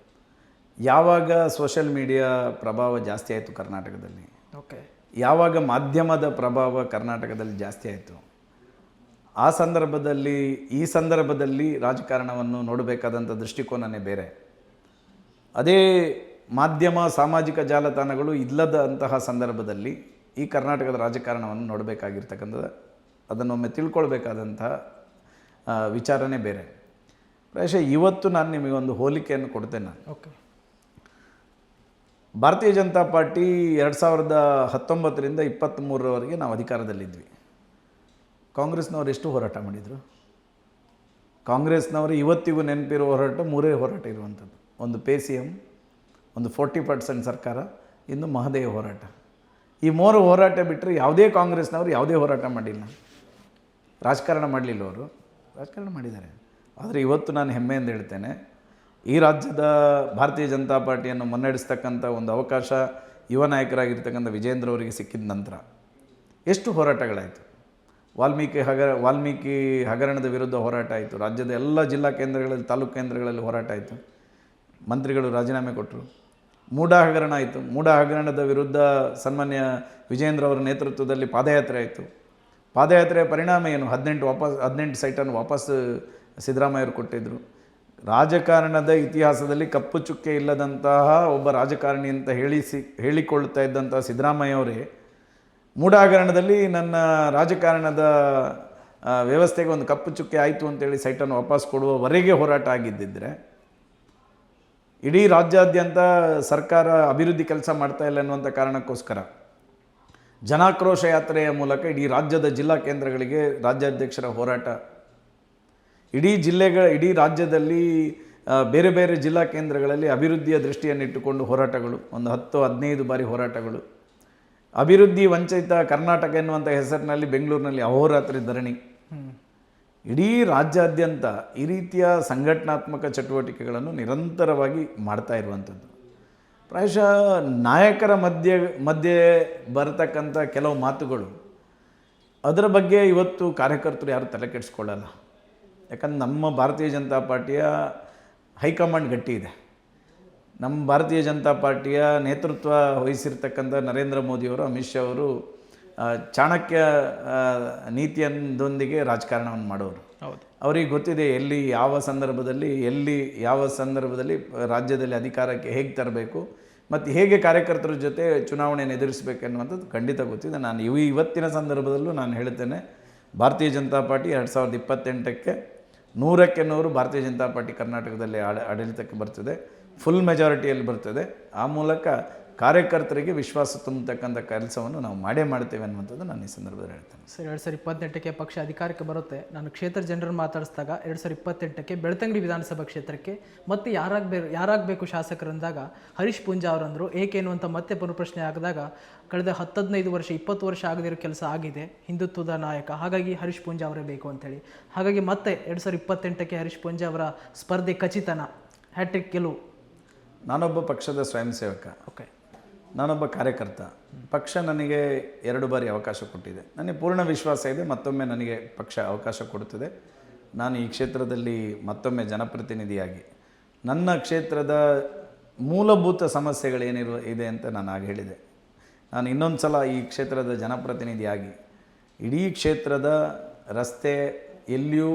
ಯಾವಾಗ ಸೋಷಿಯಲ್ ಮೀಡಿಯಾ ಪ್ರಭಾವ ಜಾಸ್ತಿ ಆಯಿತು ಕರ್ನಾಟಕದಲ್ಲಿ, ಓಕೆ, ಯಾವಾಗ ಮಾಧ್ಯಮದ ಪ್ರಭಾವ ಕರ್ನಾಟಕದಲ್ಲಿ ಜಾಸ್ತಿ ಆಯಿತು, ಈ ಸಂದರ್ಭದಲ್ಲಿ ರಾಜಕಾರಣವನ್ನು ನೋಡಬೇಕಾದಂಥ ದೃಷ್ಟಿಕೋನನೇ ಬೇರೆ. ಅದೇ ಮಾಧ್ಯಮ, ಸಾಮಾಜಿಕ ಜಾಲತಾಣಗಳು ಇಲ್ಲದಂತಹ ಸಂದರ್ಭದಲ್ಲಿ ಈ ಕರ್ನಾಟಕದ ರಾಜಕಾರಣವನ್ನು ನೋಡಬೇಕಾಗಿರ್ತಕ್ಕಂಥದ್ದು, ಅದನ್ನೊಮ್ಮೆ ತಿಳ್ಕೊಳ್ಬೇಕಾದಂತಹ ವಿಚಾರನೇ ಬೇರೆ. ಪ್ರಾಯಶಃ ಇವತ್ತು ನಾನು ನಿಮಗೊಂದು ಹೋಲಿಕೆಯನ್ನು ಕೊಡ್ತೇನೆ. ಓಕೆ, ಭಾರತೀಯ ಜನತಾ ಪಾರ್ಟಿ 2019ರಿಂದ 23ರವರೆಗೆ ನಾವು ಅಧಿಕಾರದಲ್ಲಿದ್ವಿ. ಕಾಂಗ್ರೆಸ್ನವರು ಎಷ್ಟು ಹೋರಾಟ ಮಾಡಿದರು? ಕಾಂಗ್ರೆಸ್ನವರು ಇವತ್ತಿಗೂ ನೆನಪಿರೋ ಹೋರಾಟ 3 ಹೋರಾಟ ಇರುವಂಥದ್ದು. ಒಂದು PCM, ಒಂದು 40% ಸರ್ಕಾರ, ಇನ್ನು ಮಹದೇವ ಹೋರಾಟ. ಈ 3 ಹೋರಾಟ ಬಿಟ್ಟರೆ ಯಾವುದೇ ಕಾಂಗ್ರೆಸ್ನವರು ಯಾವುದೇ ಹೋರಾಟ ಮಾಡಿಲ್ಲ, ರಾಜಕಾರಣ ಮಾಡಲಿಲ್ಲ. ಅವರು ರಾಜಕಾರಣ ಮಾಡಿದ್ದಾರೆ. ಆದರೆ ಇವತ್ತು ನಾನು ಹೆಮ್ಮೆಯಿಂದ ಹೇಳ್ತೇನೆ, ಈ ರಾಜ್ಯದ ಭಾರತೀಯ ಜನತಾ ಪಾರ್ಟಿಯನ್ನು ಮುನ್ನಡೆಸ್ತಕ್ಕಂಥ ಒಂದು ಅವಕಾಶ ಯುವ ನಾಯಕರಾಗಿರ್ತಕ್ಕಂಥ ವಿಜೇಂದ್ರ ಅವರಿಗೆ ಸಿಕ್ಕಿದ ನಂತರ ಎಷ್ಟು ಹೋರಾಟಗಳಾಯಿತು. ವಾಲ್ಮೀಕಿ ಹಗರಣದ ವಿರುದ್ಧ ಹೋರಾಟ ಆಯಿತು. ರಾಜ್ಯದ ಎಲ್ಲ ಜಿಲ್ಲಾ ಕೇಂದ್ರಗಳಲ್ಲಿ, ತಾಲೂಕು ಕೇಂದ್ರಗಳಲ್ಲಿ ಹೋರಾಟ ಆಯಿತು. ಮಂತ್ರಿಗಳು ರಾಜೀನಾಮೆ ಕೊಟ್ಟರು. ಮೂಡಾ ಹಗರಣ ಆಯಿತು. ಮೂಡಾ ಹಗರಣದ ವಿರುದ್ಧ ಸನ್ಮಾನ್ಯ ವಿಜೇಂದ್ರ ಅವರ ನೇತೃತ್ವದಲ್ಲಿ ಪಾದಯಾತ್ರೆ ಆಯಿತು. ಪಾದಯಾತ್ರೆಯ ಪರಿಣಾಮ ಏನು? 18 ಸೈಟನ್ನು ವಾಪಸ್ ಸಿದ್ದರಾಮಯ್ಯವರು ಕೊಟ್ಟಿದ್ದರು. ರಾಜಕಾರಣದ ಇತಿಹಾಸದಲ್ಲಿ ಕಪ್ಪು ಚುಕ್ಕೆ ಇಲ್ಲದಂತಹ ಒಬ್ಬ ರಾಜಕಾರಣಿ ಅಂತ ಹೇಳಿಕೊಳ್ತಾ ಇದ್ದಂಥ ಸಿದ್ದರಾಮಯ್ಯವರೇ ಮೂಡ ಹಗರಣದಲ್ಲಿ ನನ್ನ ರಾಜಕಾರಣದ ವ್ಯವಸ್ಥೆಗೆ ಒಂದು ಕಪ್ಪು ಚುಕ್ಕೆ ಆಯಿತು ಅಂತೇಳಿ ಸೈಟನ್ನು ವಾಪಸ್ ಕೊಡುವವರೆಗೆ ಹೋರಾಟ ಆಗಿದ್ದಿದ್ರೆ, ಇಡೀ ರಾಜ್ಯಾದ್ಯಂತ ಸರ್ಕಾರ ಅಭಿವೃದ್ಧಿ ಕೆಲಸ ಮಾಡ್ತಾ ಇಲ್ಲ ಅನ್ನುವಂಥ ಕಾರಣಕ್ಕೋಸ್ಕರ ಜನಾಕ್ರೋಶ ಯಾತ್ರೆಯ ಮೂಲಕ ಇಡೀ ರಾಜ್ಯದ ಜಿಲ್ಲಾ ಕೇಂದ್ರಗಳಿಗೆ ರಾಜ್ಯಾಧ್ಯಕ್ಷರ ಹೋರಾಟ, ಇಡೀ ರಾಜ್ಯದಲ್ಲಿ ಬೇರೆ ಬೇರೆ ಜಿಲ್ಲಾ ಕೇಂದ್ರಗಳಲ್ಲಿ ಅಭಿವೃದ್ಧಿಯ ದೃಷ್ಟಿಯನ್ನಿಟ್ಟುಕೊಂಡು ಹೋರಾಟಗಳು, ಒಂದು 10-15 ಬಾರಿ ಹೋರಾಟಗಳು, ಅಭಿವೃದ್ಧಿ ವಂಚಿತ ಕರ್ನಾಟಕ ಎನ್ನುವಂಥ ಹೆಸರಿನಲ್ಲಿ ಬೆಂಗಳೂರಿನಲ್ಲಿ ಅಹೋರಾತ್ರಿ ಧರಣಿ, ಇಡೀ ರಾಜ್ಯಾದ್ಯಂತ ಈ ರೀತಿಯ ಸಂಘಟನಾತ್ಮಕ ಚಟುವಟಿಕೆಗಳನ್ನು ನಿರಂತರವಾಗಿ ಮಾಡ್ತಾ ಇರುವಂಥದ್ದು. ಪ್ರಾಯಶಃ ನಾಯಕರ ಮಧ್ಯೆ ಬರತಕ್ಕಂಥ ಕೆಲವು ಮಾತುಗಳು, ಅದರ ಬಗ್ಗೆ ಇವತ್ತು ಕಾರ್ಯಕರ್ತರು ಯಾರು ತಲೆ ಕೆಡಿಸ್ಕೊಳ್ಳಲ್ಲ. ಯಾಕಂದ್ರೆ ನಮ್ಮ ಭಾರತೀಯ ಜನತಾ ಪಾರ್ಟಿಯ ಹೈಕಮಾಂಡ್ ಗಟ್ಟಿ ಇದೆ. ನಮ್ಮ ಭಾರತೀಯ ಜನತಾ ಪಾರ್ಟಿಯ ನೇತೃತ್ವ ವಹಿಸಿರ್ತಕ್ಕಂಥ ನರೇಂದ್ರ ಮೋದಿಯವರು, ಅಮಿತ್ ಶಾ ಅವರು ಚಾಣಕ್ಯ ನೀತಿಯೊಂದಿಗೆ ರಾಜಕಾರಣವನ್ನು ಮಾಡೋರು. ಅವರಿಗೆ ಗೊತ್ತಿದೆ ಯಾವ ಸಂದರ್ಭದಲ್ಲಿ ರಾಜ್ಯದಲ್ಲಿ ಅಧಿಕಾರಕ್ಕೆ ಹೇಗೆ ತರಬೇಕು ಮತ್ತು ಹೇಗೆ ಕಾರ್ಯಕರ್ತರ ಜೊತೆ ಚುನಾವಣೆಯನ್ನು ಎದುರಿಸಬೇಕು ಅನ್ನುವಂಥದ್ದು ಖಂಡಿತ ಗೊತ್ತಿದೆ. ನಾನು ಇವತ್ತಿನ ಸಂದರ್ಭದಲ್ಲೂ ನಾನು ಹೇಳ್ತೇನೆ, ಭಾರತೀಯ ಜನತಾ ಪಾರ್ಟಿ 2028ಕ್ಕೆ 100ಕ್ಕೆ 100 ಭಾರತೀಯ ಜನತಾ ಪಾರ್ಟಿ ಕರ್ನಾಟಕದಲ್ಲಿ ಆಡಳಿತಕ್ಕೆ ಬರ್ತದೆ, ಫುಲ್ ಮೆಜಾರಿಟಿಯಲ್ಲಿ ಬರ್ತದೆ. ಆ ಮೂಲಕ ಕಾರ್ಯಕರ್ತರಿಗೆ ವಿಶ್ವಾಸ ತುಂಬತಕ್ಕಂಥ ಕೆಲಸವನ್ನು ನಾವು ಮಾಡೇ ಮಾಡ್ತೇವೆ ಅನ್ನುವಂಥದ್ದು ನಾನು ಈ ಸಂದರ್ಭದಲ್ಲಿ ಹೇಳ್ತೇನೆ. ಸರ್, 2028ಕ್ಕೆ ಪಕ್ಷ ಅಧಿಕಾರಕ್ಕೆ ಬರುತ್ತೆ. ನಾನು ಕ್ಷೇತ್ರ ಜನರನ್ನು ಮಾತಾಡಿಸಿದಾಗ 2028ಕ್ಕೆ ಬೆಳ್ತಂಗಡಿ ವಿಧಾನಸಭಾ ಕ್ಷೇತ್ರಕ್ಕೆ ಮತ್ತೆ ಯಾರಾಗಬೇಕು ಶಾಸಕರಂದಾಗ ಹರೀಶ್ ಪೂಂಜಾ ಅವರಂದರು. ಏಕೆ ಅನ್ನುವಂಥ ಮತ್ತೆ ಪುನಃಪ್ರಶ್ನೆ ಆಗಿದಾಗ ಕಳೆದ 10-15 ವರ್ಷ 20 ವರ್ಷ ಆಗದಿರೋ ಕೆಲಸ ಆಗಿದೆ, ಹಿಂದುತ್ವದ ನಾಯಕ, ಹಾಗಾಗಿ ಹರೀಶ್ ಪೂಂಜಾ ಅವರೇ ಬೇಕು ಅಂತೇಳಿ. ಹಾಗಾಗಿ ಮತ್ತೆ 2028ಕ್ಕೆ ಹರೀಶ್ ಪೂಂಜಾ ಅವರ ಸ್ಪರ್ಧೆ ಖಚಿತನ, ಹ್ಯಾಟ್ರಿಕ್ ಗೆಲುವು. ನಾನೊಬ್ಬ ಪಕ್ಷದ ಸ್ವಯಂ ಸೇವಕ, ನಾನೊಬ್ಬ ಕಾರ್ಯಕರ್ತ. ಪಕ್ಷ ನನಗೆ 2 ಬಾರಿ ಅವಕಾಶ ಕೊಟ್ಟಿದೆ. ನನಗೆ ಪೂರ್ಣ ವಿಶ್ವಾಸ ಇದೆ ಮತ್ತೊಮ್ಮೆ ನನಗೆ ಪಕ್ಷ ಅವಕಾಶ ಕೊಡುತ್ತದೆ. ನಾನು ಈ ಕ್ಷೇತ್ರದಲ್ಲಿ ಮತ್ತೊಮ್ಮೆ ಜನಪ್ರತಿನಿಧಿಯಾಗಿ ನನ್ನ ಕ್ಷೇತ್ರದ ಮೂಲಭೂತ ಸಮಸ್ಯೆಗಳೇನಿದೆ ಅಂತ ನಾನು ಆಗ ಹೇಳಿದೆ. ನಾನು ಇನ್ನೊಂದು ಸಲ ಈ ಕ್ಷೇತ್ರದ ಜನಪ್ರತಿನಿಧಿಯಾಗಿ ಇಡೀ ಕ್ಷೇತ್ರದ ರಸ್ತೆ, ಎಲ್ಲಿಯೂ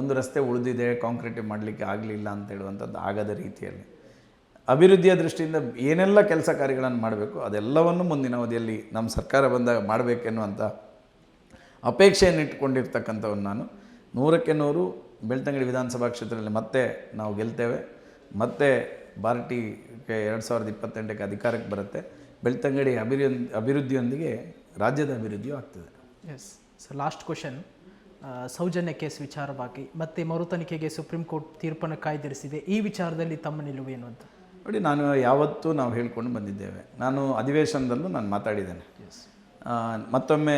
ಒಂದು ರಸ್ತೆ ಉಳಿದಿದೆ, ಕಾಂಕ್ರೀಟ್ ಮಾಡಲಿಕ್ಕೆ ಆಗಲಿಲ್ಲ ಅಂತ ಹೇಳುವಂಥದ್ದು ಆಗದ ರೀತಿಯಲ್ಲಿ ಅಭಿವೃದ್ಧಿಯ ದೃಷ್ಟಿಯಿಂದ ಏನೆಲ್ಲ ಕೆಲಸ ಕಾರ್ಯಗಳನ್ನು ಮಾಡಬೇಕು ಅದೆಲ್ಲವನ್ನು ಮುಂದಿನ ಅವಧಿಯಲ್ಲಿ ನಮ್ಮ ಸರ್ಕಾರ ಬಂದಾಗ ಮಾಡಬೇಕೆನ್ನುವಂಥ ಅಪೇಕ್ಷೆಯನ್ನು ಇಟ್ಟುಕೊಂಡಿರ್ತಕ್ಕಂಥವನು ನಾನು. 100ಕ್ಕೆ 100 ಬೆಳ್ತಂಗಡಿ ವಿಧಾನಸಭಾ ಕ್ಷೇತ್ರದಲ್ಲಿ ಮತ್ತೆ ನಾವು ಗೆಲ್ತೇವೆ. ಮತ್ತೆ ಪಾರ್ಟಿಗೆ 2028ಕ್ಕೆ ಅಧಿಕಾರಕ್ಕೆ ಬರುತ್ತೆ. ಬೆಳ್ತಂಗಡಿ ಅಭಿವೃದ್ಧಿಯೊಂದಿಗೆ ರಾಜ್ಯದ ಅಭಿವೃದ್ಧಿಯೂ ಆಗ್ತದೆ. Yes sir, last question. Soujanya case ವಿಚಾರವಾಗಿ ಮತ್ತೆ ಮರು ತನಿಖೆಗೆ ಸುಪ್ರೀಂ ಕೋರ್ಟ್ ತೀರ್ಪನ್ನು ಕಾಯ್ದಿರಿಸಿದೆ. ಈ ವಿಚಾರದಲ್ಲಿ ತಮ್ಮ ನಿಲುವೇನು ಅಂತ? ನೋಡಿ, ನಾವು ಯಾವತ್ತೂ ನಾವು ಹೇಳ್ಕೊಂಡು ಬಂದಿದ್ದೇವೆ. ನಾನು ಅಧಿವೇಶನದಲ್ಲೂ ನಾನು ಮಾತಾಡಿದ್ದೇನೆ. ಮತ್ತೊಮ್ಮೆ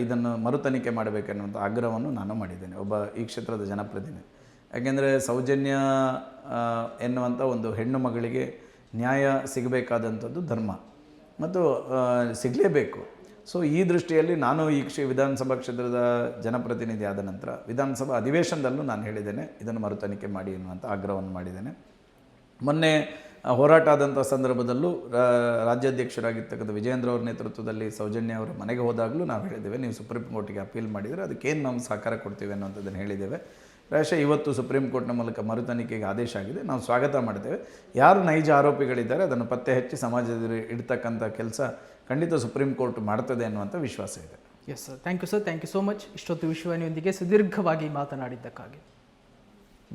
ಇದನ್ನು ಮರು ತನಿಖೆ ಮಾಡಬೇಕೆನ್ನುವಂಥ ಆಗ್ರಹವನ್ನು ನಾನು ಮಾಡಿದ್ದೇನೆ ಒಬ್ಬ ಈ ಕ್ಷೇತ್ರದ ಜನಪ್ರತಿನಿಧಿ. ಯಾಕೆಂದರೆ ಸೌಜನ್ಯ ಎನ್ನುವಂಥ ಒಂದು ಹೆಣ್ಣು ಮಗಳಿಗೆ ನ್ಯಾಯ ಸಿಗಬೇಕಾದಂಥದ್ದು ಧರ್ಮ ಮತ್ತು ಸಿಗಲೇಬೇಕು. ಸೊ ಈ ದೃಷ್ಟಿಯಲ್ಲಿ ನಾನು ಈ ವಿಧಾನಸಭಾ ಕ್ಷೇತ್ರದ ಜನಪ್ರತಿನಿಧಿ ಆದ ನಂತರ ವಿಧಾನಸಭಾ ಅಧಿವೇಶನದಲ್ಲೂ ನಾನು ಹೇಳಿದ್ದೇನೆ, ಇದನ್ನು ಮರು ತನಿಖೆ ಮಾಡಿ ಎನ್ನುವಂಥ ಆಗ್ರಹವನ್ನು ಮಾಡಿದ್ದೇನೆ. ಮೊನ್ನೆ ಹೋರಾಟ ಆದಂಥ ಸಂದರ್ಭದಲ್ಲೂ ರಾಜ್ಯಾಧ್ಯಕ್ಷರಾಗಿರ್ತಕ್ಕಂಥ ವಿಜಯೇಂದ್ರ ಅವರ ನೇತೃತ್ವದಲ್ಲಿ ಸೌಜನ್ಯ ಅವರ ಮನೆಗೆ ಹೋದಾಗಲೂ ನಾವು ಹೇಳಿದ್ದೇವೆ, ನೀವು ಸುಪ್ರೀಂ ಕೋರ್ಟಿಗೆ ಅಪೀಲ್ ಮಾಡಿದರೆ ಅದಕ್ಕೇನು ನಾವು ಸಹಕಾರ ಕೊಡ್ತೀವಿ ಅನ್ನೋಂಥದ್ದನ್ನು ಹೇಳಿದ್ದೇವೆ. ಪ್ರಾಯಶಃ ಇವತ್ತು ಸುಪ್ರೀಂ ಕೋರ್ಟ್ನ ಮೂಲಕ ಮರು ತನಿಖೆಗೆ ಆದೇಶ ಆಗಿದೆ, ನಾವು ಸ್ವಾಗತ ಮಾಡ್ತೇವೆ. ಯಾರು ನೈಜ ಆರೋಪಿಗಳಿದ್ದಾರೆ ಅದನ್ನು ಪತ್ತೆ ಹಚ್ಚಿ ಸಮಾಜದಲ್ಲಿ ಇಡ್ತಕ್ಕಂಥ ಕೆಲಸ ಖಂಡಿತ ಸುಪ್ರೀಂ ಕೋರ್ಟ್ ಮಾಡ್ತದೆ ಅನ್ನುವಂಥ ವಿಶ್ವಾಸ ಇದೆ. Yes sir, thank you sir, thank you so much. ಇಷ್ಟೊತ್ತು ವಿಶ್ವವಾಣಿಯೊಂದಿಗೆ ಸುದೀರ್ಘವಾಗಿ ಮಾತನಾಡಿದ್ದಕ್ಕಾಗಿ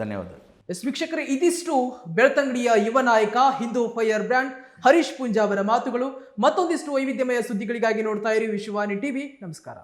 ಧನ್ಯವಾದಗಳು. ಎಸ್ ವೀಕ್ಷಕರೇ, ಇದಿಷ್ಟು ಬೆಳ್ತಂಗಡಿಯ ಯುವ ನಾಯಕ, ಹಿಂದೂ ಫೈರ್ ಬ್ರ್ಯಾಂಡ್ ಹರೀಶ್ ಪೂಂಜಾ ಅವರ ಮಾತುಗಳು. ಮತ್ತೊಂದಿಷ್ಟು ವೈವಿಧ್ಯಮಯ ಸುದ್ದಿಗಳಿಗಾಗಿ ನೋಡ್ತಾ ಇರಿ ವಿಶ್ವವಾಣಿ ಟಿವಿ. ನಮಸ್ಕಾರ.